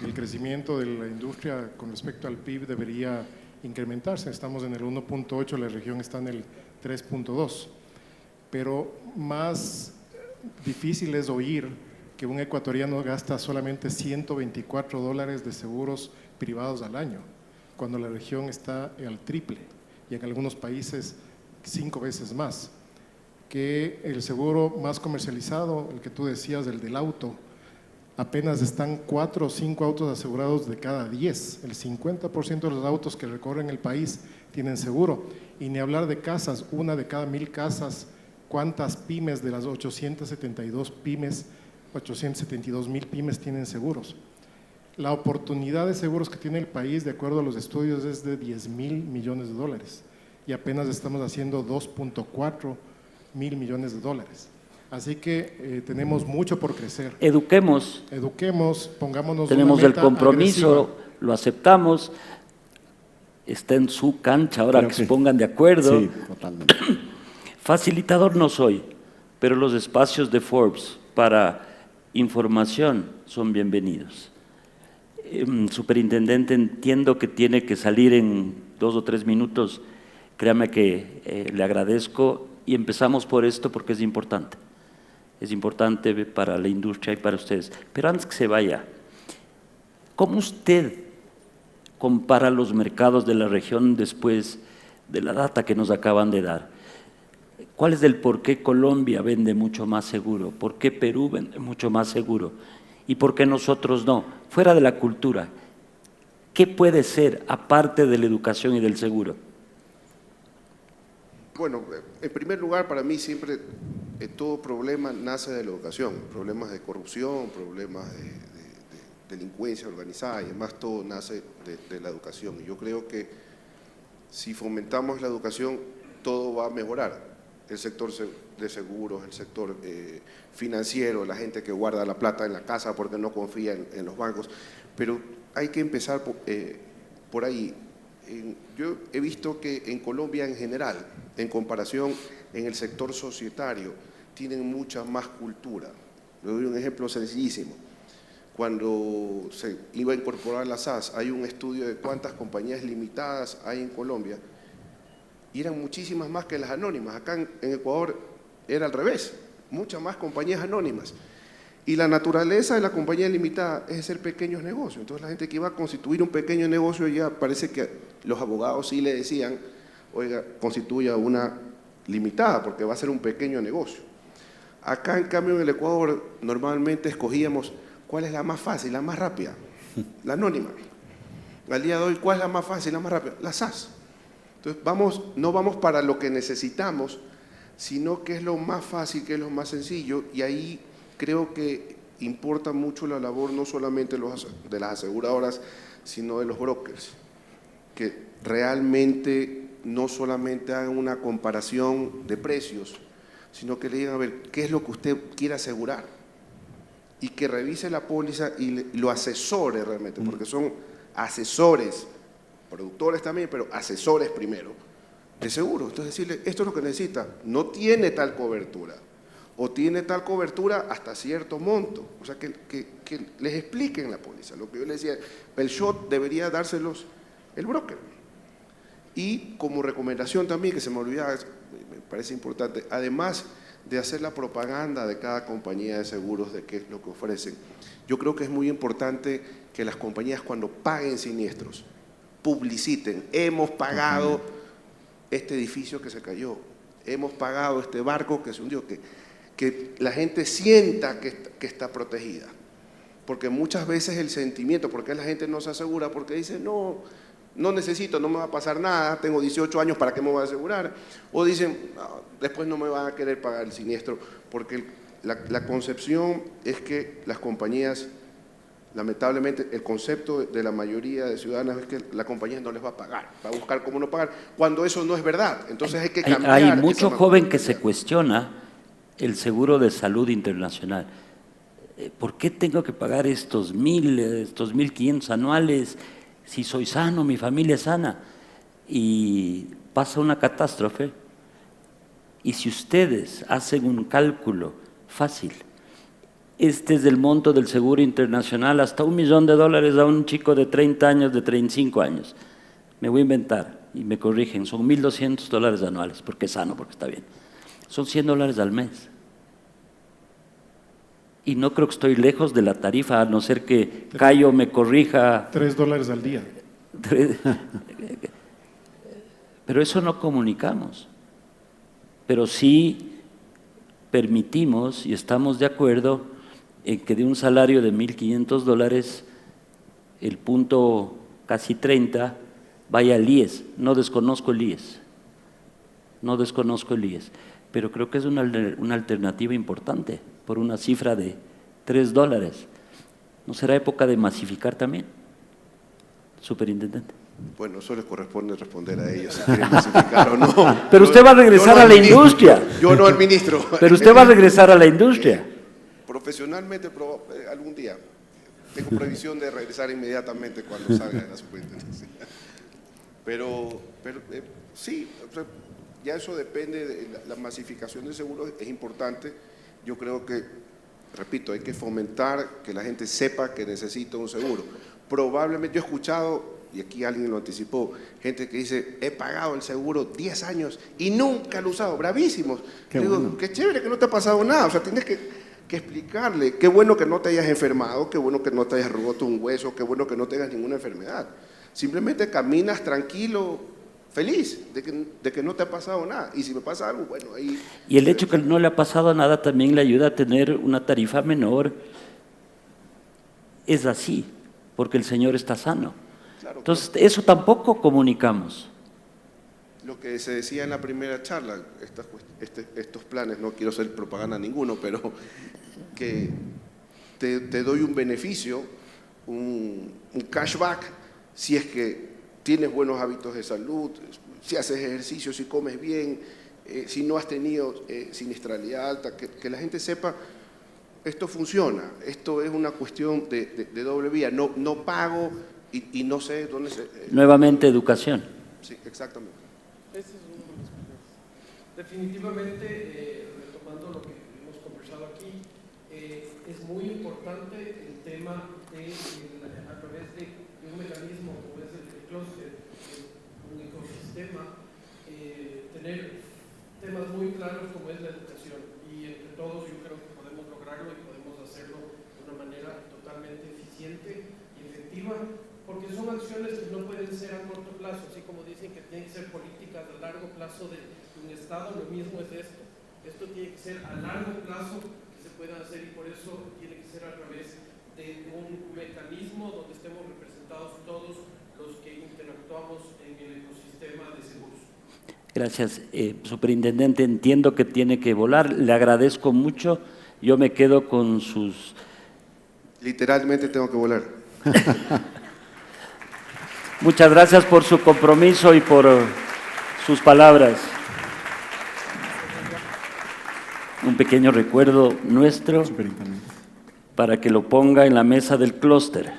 el crecimiento de la industria con respecto al PIB debería incrementarse. Estamos en el 1.8, la región está en el 3.2. Pero más difícil es oír que un ecuatoriano gasta solamente $124 de seguros privados al año, cuando la región está al triple y en algunos países 5 veces más. Que el seguro más comercializado, el que tú decías, el del auto, apenas están 4 o 5 autos asegurados de cada 10. El 50% de los autos que recorren el país tienen seguro. Y ni hablar de casas, 1 de cada 1000 casas. ¿Cuántas pymes de las 872.000 pymes tienen seguros? La oportunidad de seguros que tiene el país, de acuerdo a los estudios, es de $10.000 millones y apenas estamos haciendo $2.4 mil millones. Así que tenemos mucho por crecer. Eduquemos, pongámonos tenemos una el meta compromiso, agresiva. lo aceptamos, está en su cancha, ahora Creo que se que pongan de acuerdo. Sí, totalmente. Facilitador no soy, pero los espacios de Forbes para información son bienvenidos. Superintendente, entiendo que tiene que salir en 2 o 3 minutos, créame que le agradezco y empezamos por esto porque es importante para la industria y para ustedes. Pero antes que se vaya, ¿cómo usted compara los mercados de la región después de la data que nos acaban de dar? ¿Cuál es el por qué Colombia vende mucho más seguro? ¿Por qué Perú vende mucho más seguro? ¿Y por qué nosotros no? Fuera de la cultura, ¿qué puede ser aparte de la educación y del seguro? Bueno, en primer lugar, para mí siempre todo problema nace de la educación. Problemas de corrupción, problemas de delincuencia organizada y demás, todo nace de la educación. Y yo creo que si fomentamos la educación, todo va a mejorar. El sector de seguros, el sector financiero, la gente que guarda la plata en la casa porque no confía en los bancos, pero hay que empezar por ahí. Yo he visto que en Colombia en general, en comparación en el sector societario, tienen mucha más cultura. Le doy un ejemplo sencillísimo. Cuando se iba a incorporar la SAS, hay un estudio de cuántas compañías limitadas hay en Colombia, y eran muchísimas más que las anónimas. Acá en Ecuador era al revés, muchas más compañías anónimas. Y la naturaleza de la compañía limitada es ser pequeños negocios. Entonces la gente que iba a constituir un pequeño negocio, ya parece que los abogados sí le decían, oiga, constituya una limitada porque va a ser un pequeño negocio. Acá en cambio en el Ecuador normalmente escogíamos cuál es la más fácil, la más rápida, la anónima. Al día de hoy, ¿cuál es la más fácil, la más rápida? La SAS. Entonces no vamos para lo que necesitamos, sino que es lo más fácil, que es lo más sencillo, y ahí creo que importa mucho la labor no solamente de las aseguradoras, sino de los brokers, que realmente no solamente hagan una comparación de precios, sino que le digan a ver qué es lo que usted quiere asegurar y que revise la póliza y lo asesore realmente, porque son asesores, productores también, pero asesores primero, de seguro. Entonces decirle, esto es lo que necesita, no tiene tal cobertura, o tiene tal cobertura hasta cierto monto. O sea, que les expliquen la póliza. Lo que yo les decía, el shot debería dárselos el broker. Y como recomendación también, que se me olvidaba, me parece importante, además de hacer la propaganda de cada compañía de seguros, de qué es lo que ofrecen, yo creo que es muy importante que las compañías cuando paguen siniestros, publiciten, hemos pagado este edificio que se cayó, hemos pagado este barco que se hundió, que la gente sienta que está protegida. Porque muchas veces el sentimiento, porque la gente no se asegura, porque dice, no necesito, no me va a pasar nada, tengo 18 años, ¿para qué me voy a asegurar? O dicen, no, después no me van a querer pagar el siniestro, porque la concepción es que las compañías, lamentablemente, el concepto de la mayoría de ciudadanos es que la compañía no les va a pagar, va a buscar cómo no pagar, cuando eso no es verdad. Entonces hay que cambiar. Hay mucho joven que se cuestiona el seguro de salud internacional. ¿Por qué tengo que pagar estos 1.500 anuales si soy sano, mi familia es sana? Y pasa una catástrofe. Y si ustedes hacen un cálculo fácil, este es el monto del seguro internacional, hasta $1 millón a un chico de 30 años, de 35 años. Me voy a inventar y me corrigen, son $1.200 anuales, porque es sano, porque está bien. Son $100 al mes. Y no creo que estoy lejos de la tarifa, a no ser que Cayo me corrija. $3 al día. Pero eso no comunicamos. Pero sí permitimos y estamos de acuerdo en que de un salario de $1.500, el punto casi 30 vaya al IES. No desconozco el IES. No desconozco el IES. Pero creo que es una alternativa importante por una cifra de $3. ¿No será época de masificar también, superintendente? Bueno, eso les corresponde responder a ellos si quieren masificar o no. Pero usted va a regresar a la industria. Yo no al ministro. Pero usted va a regresar a la industria. Profesionalmente, algún día. Tengo previsión de regresar inmediatamente cuando salga de la superintendencia. Pero sí, ya eso depende de la masificación de seguros, es importante. Yo creo que, repito, hay que fomentar que la gente sepa que necesita un seguro. Probablemente yo he escuchado, y aquí alguien lo anticipó, gente que dice, he pagado el seguro 10 años y nunca lo he usado, bravísimos. Digo, bueno. Qué chévere que no te ha pasado nada, o sea, tienes que explicarle, qué bueno que no te hayas enfermado, qué bueno que no te hayas roto un hueso, qué bueno que no tengas ninguna enfermedad. Simplemente caminas tranquilo, feliz de que no te ha pasado nada. Y si me pasa algo, bueno, ahí... Y el hecho que no le ha pasado nada también le ayuda a tener una tarifa menor. Es así, porque el señor está sano. Claro, entonces, eso tampoco comunicamos. Lo que se decía en la primera charla, estos planes, no quiero hacer propaganda a ninguno, pero que te doy un beneficio, un cashback, si es que tienes buenos hábitos de salud, si haces ejercicio, si comes bien, si no has tenido siniestralidad alta, que la gente sepa, esto funciona, esto es una cuestión de doble vía, no pago y no sé dónde se... Nuevamente educación. Sí, exactamente. Ese es uno de los primeros. Definitivamente, retomando lo que hemos conversado aquí, es muy importante el tema de, a través de un mecanismo como es el clúster, un ecosistema, tener temas muy claros como es la educación. Y entre todos yo creo que podemos lograrlo y podemos hacerlo de una manera totalmente eficiente y efectiva, porque son acciones que no pueden ser a corto plazo, así como dicen que tienen que ser políticas a largo plazo de un Estado, lo mismo es esto. Esto tiene que ser a largo plazo que se pueda hacer y por eso tiene que ser a través de un mecanismo donde estemos representados todos los que interactuamos en el ecosistema de seguros. Gracias, superintendente. Entiendo que tiene que volar. Le agradezco mucho. Yo me quedo con sus... Literalmente tengo que volar. Muchas gracias por su compromiso y por sus palabras. Un pequeño recuerdo nuestro para que lo ponga en la mesa del clúster.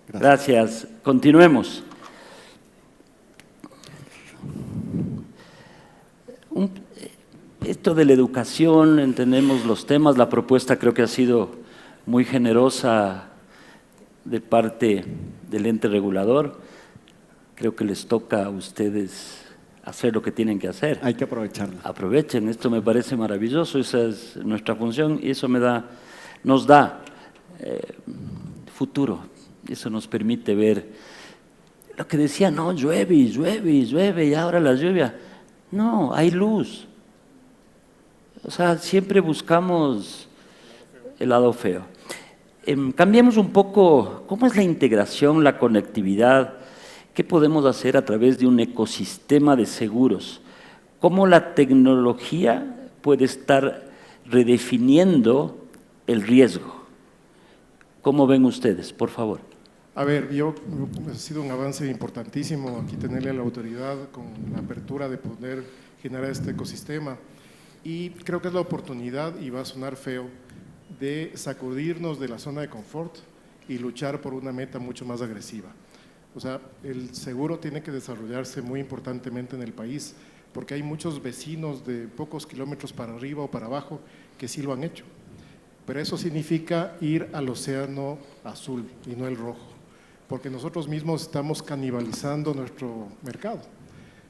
Gracias. Continuemos. Esto de la educación, entendemos los temas, la propuesta creo que ha sido muy generosa de parte del ente regulador. Creo que les toca a ustedes hacer lo que tienen que hacer. Hay que aprovecharlo. Aprovechen, esto me parece maravilloso, esa es nuestra función y eso nos da futuro, eso nos permite ver lo que decía, no, llueve y llueve y llueve y ahora la lluvia. No, hay luz. O sea, siempre buscamos el lado feo. Cambiemos un poco, ¿cómo es la integración, la conectividad? ¿Qué podemos hacer a través de un ecosistema de seguros? ¿Cómo la tecnología puede estar redefiniendo el riesgo? ¿Cómo ven ustedes, por favor? A ver, ha sido un avance importantísimo aquí tenerle a la autoridad con la apertura de poder generar este ecosistema. Y creo que es la oportunidad, y va a sonar feo, de sacudirnos de la zona de confort y luchar por una meta mucho más agresiva. O sea, el seguro tiene que desarrollarse muy importantemente en el país, porque hay muchos vecinos de pocos kilómetros para arriba o para abajo que sí lo han hecho. Pero eso significa ir al océano azul y no el rojo, porque nosotros mismos estamos canibalizando nuestro mercado,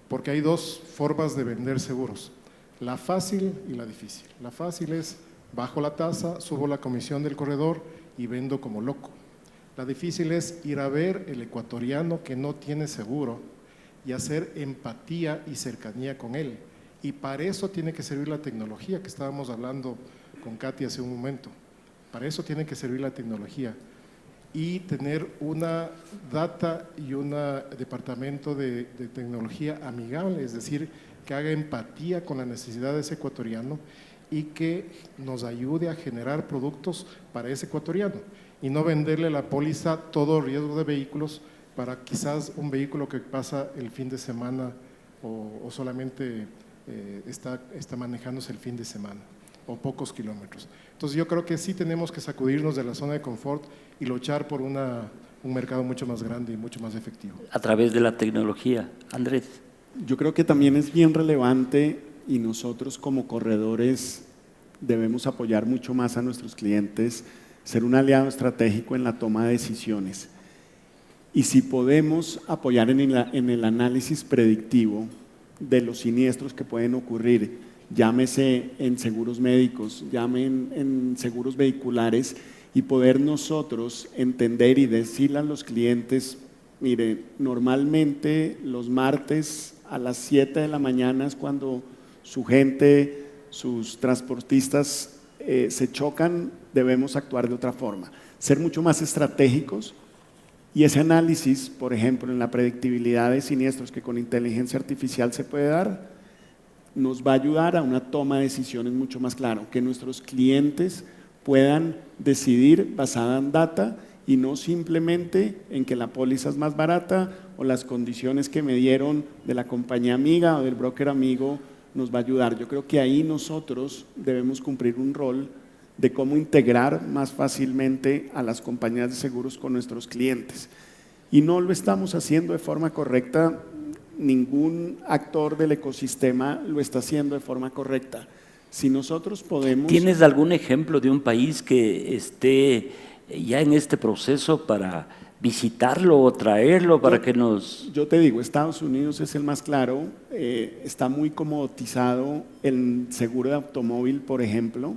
porque hay dos formas de vender seguros, la fácil y la difícil. La fácil es bajo la tasa, subo la comisión del corredor y vendo como loco. La difícil es ir a ver el ecuatoriano que no tiene seguro y hacer empatía y cercanía con él. Y para eso tiene que servir la tecnología que estábamos hablando con Katy hace un momento. Para eso tiene que servir la tecnología y tener una data y un departamento de tecnología amigable, es decir, que haga empatía con las necesidades de ese ecuatoriano y que nos ayude a generar productos para ese ecuatoriano y no venderle la póliza todo riesgo de vehículos para quizás un vehículo que pasa el fin de semana o solamente está manejándose el fin de semana o pocos kilómetros. Entonces yo creo que sí tenemos que sacudirnos de la zona de confort y luchar por un mercado mucho más grande y mucho más efectivo. A través de la tecnología. Andrés. Yo creo que también es bien relevante y nosotros como corredores debemos apoyar mucho más a nuestros clientes, ser un aliado estratégico en la toma de decisiones. Y si podemos apoyar en el análisis predictivo de los siniestros que pueden ocurrir, llámese en seguros médicos, en seguros vehiculares, y poder nosotros entender y decirle a los clientes, mire, normalmente los martes a las 7 de la mañana es cuando su gente, sus transportistas se chocan, debemos actuar de otra forma, ser mucho más estratégicos. Y ese análisis, por ejemplo, en la predictibilidad de siniestros que con inteligencia artificial se puede dar, nos va a ayudar a una toma de decisiones mucho más clara, que nuestros clientes puedan decidir basada en data y no simplemente en que la póliza es más barata o las condiciones que me dieron de la compañía amiga o del broker amigo nos va a ayudar. Yo creo que ahí nosotros debemos cumplir un rol de cómo integrar más fácilmente a las compañías de seguros con nuestros clientes. Y no lo estamos haciendo de forma correcta, ningún actor del ecosistema lo está haciendo de forma correcta. Si nosotros podemos… ¿Tienes algún ejemplo de un país que esté ya en este proceso para visitarlo o traerlo para que nos… Yo te digo, Estados Unidos es el más claro, está muy comoditizado el seguro de automóvil, por ejemplo,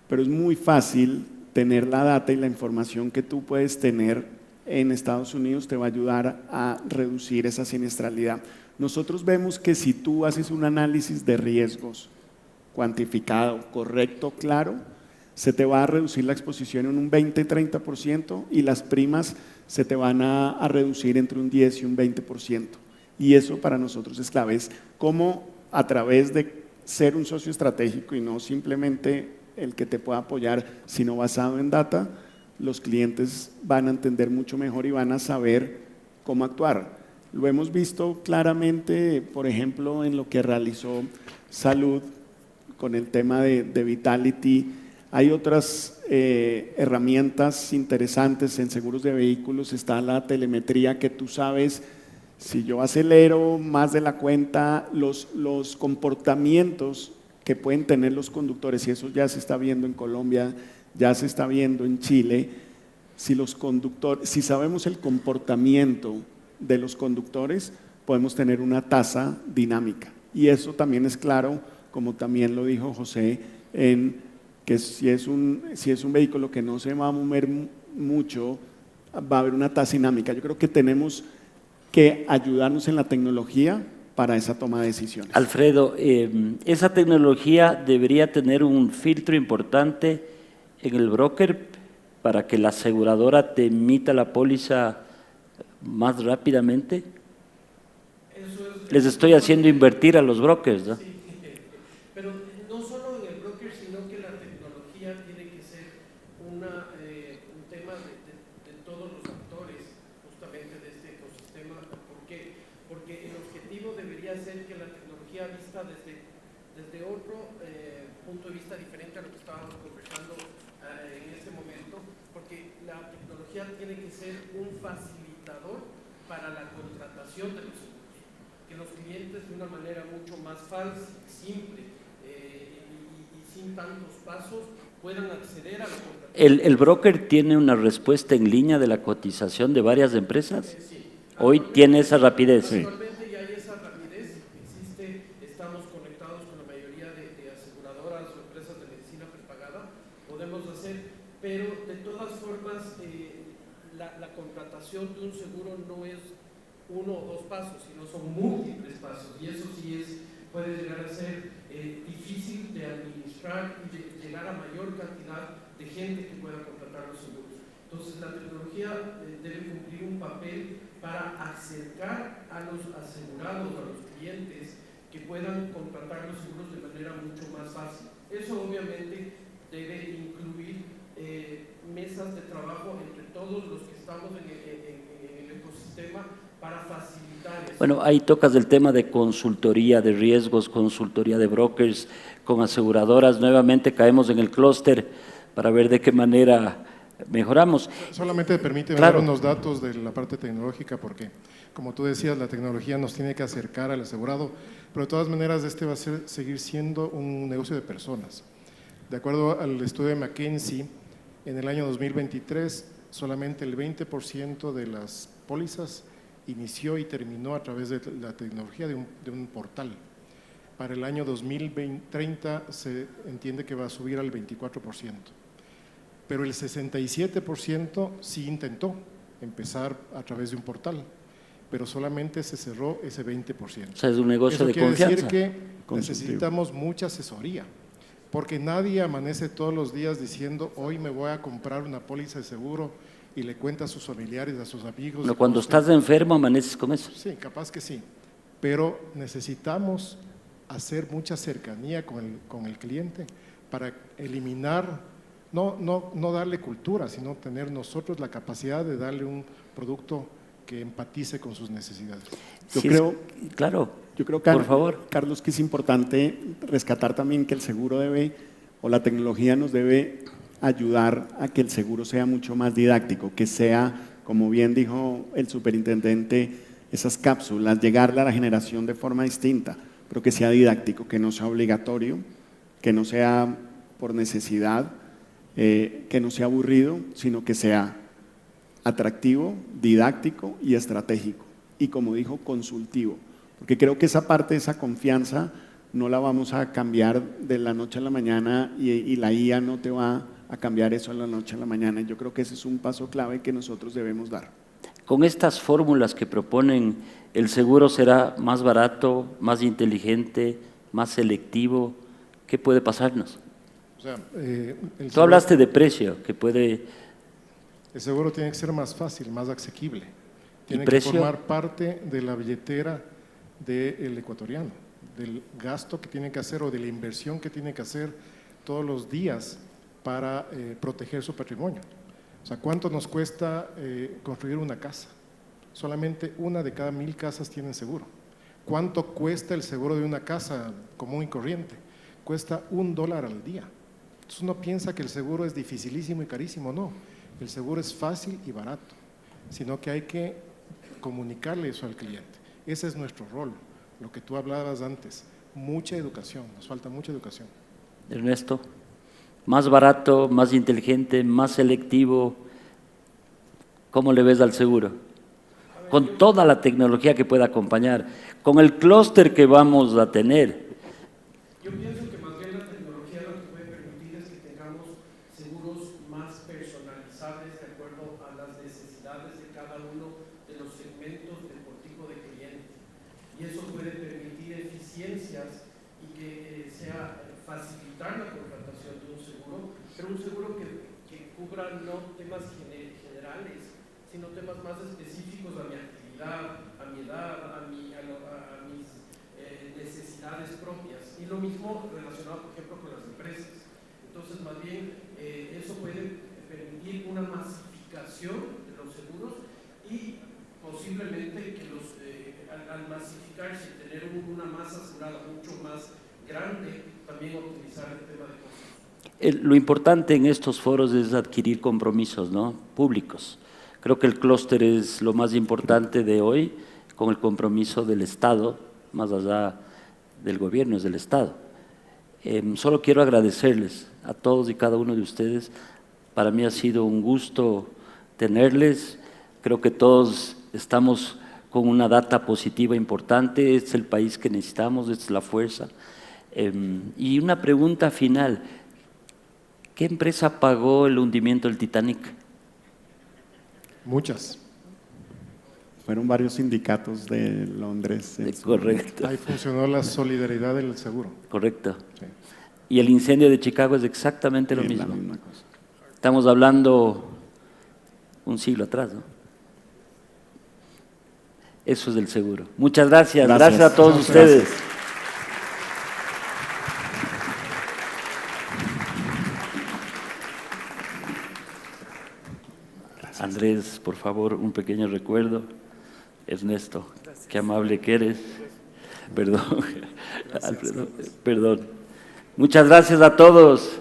pero es muy fácil tener la data y la información que tú puedes tener en Estados Unidos te va a ayudar a reducir esa siniestralidad. Nosotros vemos que si tú haces un análisis de riesgos cuantificado, correcto, claro, se te va a reducir la exposición en un 20-30% y las primas se te van a reducir entre un 10 y un 20%. Y eso para nosotros es clave, es cómo a través de ser un socio estratégico y no simplemente el que te pueda apoyar, sino basado en data, los clientes van a entender mucho mejor y van a saber cómo actuar. Lo hemos visto claramente, por ejemplo, en lo que realizó Salud con el tema de Vitality. Hay otras herramientas interesantes en seguros de vehículos, está la telemetría que tú sabes, si yo acelero más de la cuenta, los comportamientos que pueden tener los conductores, y eso ya se está viendo en Colombia, ya se está viendo en Chile, si sabemos el comportamiento de los conductores, podemos tener una tasa dinámica. Y eso también es claro, como también lo dijo José, en que si es un vehículo que no se va a mover mucho, va a haber una tasa dinámica. Yo creo que tenemos que ayudarnos en la tecnología para esa toma de decisiones. Alfredo, esa tecnología debería tener un filtro importante en el broker para que la aseguradora te emita la póliza más rápidamente. Les estoy haciendo invertir a los brokers, ¿no? Sí, pero no solo en el broker, sino que la tecnología tiene que ser un tema de todos los actores justamente de este ecosistema. ¿Por qué? Porque el objetivo debería ser que la tecnología vista desde otro punto de vista diferente a lo que estábamos conversando en este momento, porque la tecnología tiene que ser un facilitador para la contratación de los seguros, que los clientes de una manera mucho más fácil, simple y sin tantos pasos puedan acceder a la contratación. ¿El broker tiene una respuesta en línea de la cotización de varias empresas? Sí. Hoy tiene esa rapidez. Sí. Actualmente ya hay esa rapidez, existe, estamos conectados con la mayoría de aseguradoras o empresas de medicina prepagada, podemos hacer, pero de todas formas la contratación de un seguro no es 1 o 2 pasos, sino son múltiples pasos, y eso sí puede llegar a ser difícil de administrar y de llegar a mayor cantidad de gente que pueda contratar los seguros. Entonces la tecnología debe cumplir un papel para acercar a los asegurados, a los clientes, que puedan contratar los seguros de manera mucho más fácil. Eso obviamente debe incluir mesas de trabajo entre todos los que estamos en el ecosistema para facilitar eso. Bueno, ahí tocas el tema de consultoría de riesgos, consultoría de brokers con aseguradoras. Nuevamente caemos en el clúster para ver de qué manera mejoramos. Solamente permíteme Claro. dar unos datos de la parte tecnológica, porque como tú decías, la tecnología nos tiene que acercar al asegurado, pero de todas maneras este va a seguir siendo un negocio de personas. De acuerdo al estudio de McKinsey, en el año 2023 solamente el 20% de las pólizas inició y terminó a través de la tecnología de un portal. Para el año 2030 se entiende que va a subir al 24%. Pero el 67% sí intentó empezar a través de un portal, pero solamente se cerró ese 20%. O sea, es un negocio Eso de quiere confianza. decir que necesitamos mucha asesoría, porque nadie amanece todos los días diciendo, hoy me voy a comprar una póliza de seguro y le cuenta a sus familiares, a sus amigos. Pero cuando estás enfermo amaneces con eso. Sí, capaz que sí, pero necesitamos hacer mucha cercanía con el cliente para eliminar, no darle cultura, sino tener nosotros la capacidad de darle un producto que empatice con sus necesidades. Yo Sí, creo, claro, Por por favor. Carlos, que es importante rescatar también que el seguro o la tecnología nos debe ayudar a que el seguro sea mucho más didáctico, que sea, como bien dijo el superintendente, esas cápsulas, llegarle a la generación de forma distinta, pero que sea didáctico, que no sea obligatorio, que no sea por necesidad, que no sea aburrido, sino que sea atractivo, didáctico y estratégico. Y como dijo, consultivo. Porque creo que esa parte, esa confianza, no la vamos a cambiar de la noche a la mañana y la IA no te va a cambiar eso de la noche a la mañana. Yo creo que ese es un paso clave que nosotros debemos dar. Con estas fórmulas que proponen, ¿el seguro será más barato, más inteligente, más selectivo? ¿Qué puede pasarnos? O sea, Tú hablaste de precio, que puede… El seguro tiene que ser más fácil, más asequible. Tiene que precio? formar parte de la billetera del ecuatoriano, del gasto que tiene que hacer o de la inversión que tiene que hacer todos los días para proteger su patrimonio. O sea, ¿cuánto nos cuesta construir una casa? Solamente 1 de cada 1000 casas tienen seguro. ¿Cuánto cuesta el seguro de una casa común y corriente? Cuesta $1 al día. Entonces uno piensa que el seguro es dificilísimo y carísimo. No, el seguro es fácil y barato, sino que hay que comunicarle eso al cliente. Ese es nuestro rol, lo que tú hablabas antes, mucha educación, nos falta mucha educación. Ernesto, más barato, más inteligente, más selectivo, ¿cómo le ves al seguro? Con toda la tecnología que pueda acompañar, con el clúster que vamos a tener. Yo pienso que más bien la tecnología lo que puede permitir es que tengamos seguros más personalizables de acuerdo a las necesidades de cada uno de los segmentos de por tipo de cliente. Y eso puede permitir eficiencias y que sea facilitar la contratación de un seguro, pero un seguro que cubra no temas generales, sino temas más específicos a mi actividad, a mi edad, a mis necesidades propias. Y lo mismo relacionado, por ejemplo, con las empresas. Entonces, más bien, eso puede permitir una masificación de los seguros y posiblemente que al masificarse y tener una masa asegurada mucho más grande, también optimizar el tema de costos. Lo importante en estos foros es adquirir compromisos, ¿no?, públicos. Creo que el clúster es lo más importante de hoy, con el compromiso del Estado, más allá del gobierno, es del Estado. Solo quiero agradecerles a todos y cada uno de ustedes. Para mí ha sido un gusto tenerles. Creo que todos estamos con una data positiva importante. Este es el país que necesitamos, esta es la fuerza. Y una pregunta final. ¿Qué empresa pagó el hundimiento del Titanic? Muchas. Fueron varios sindicatos de Londres. Correcto. Ahí funcionó la solidaridad del seguro. Correcto. Sí. Y el incendio de Chicago es exactamente lo Es mismo. la misma cosa. Estamos hablando un siglo atrás, ¿no? Eso es del seguro. Muchas gracias. Gracias a todos ustedes. Andrés, por favor, un pequeño recuerdo. Ernesto, qué amable que eres. Perdón, Alfredo, perdón. Muchas gracias a todos.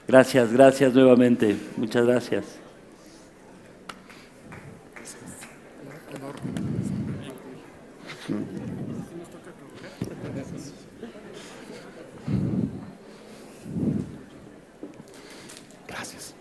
Gracias. Gracias nuevamente. Muchas gracias. Gracias.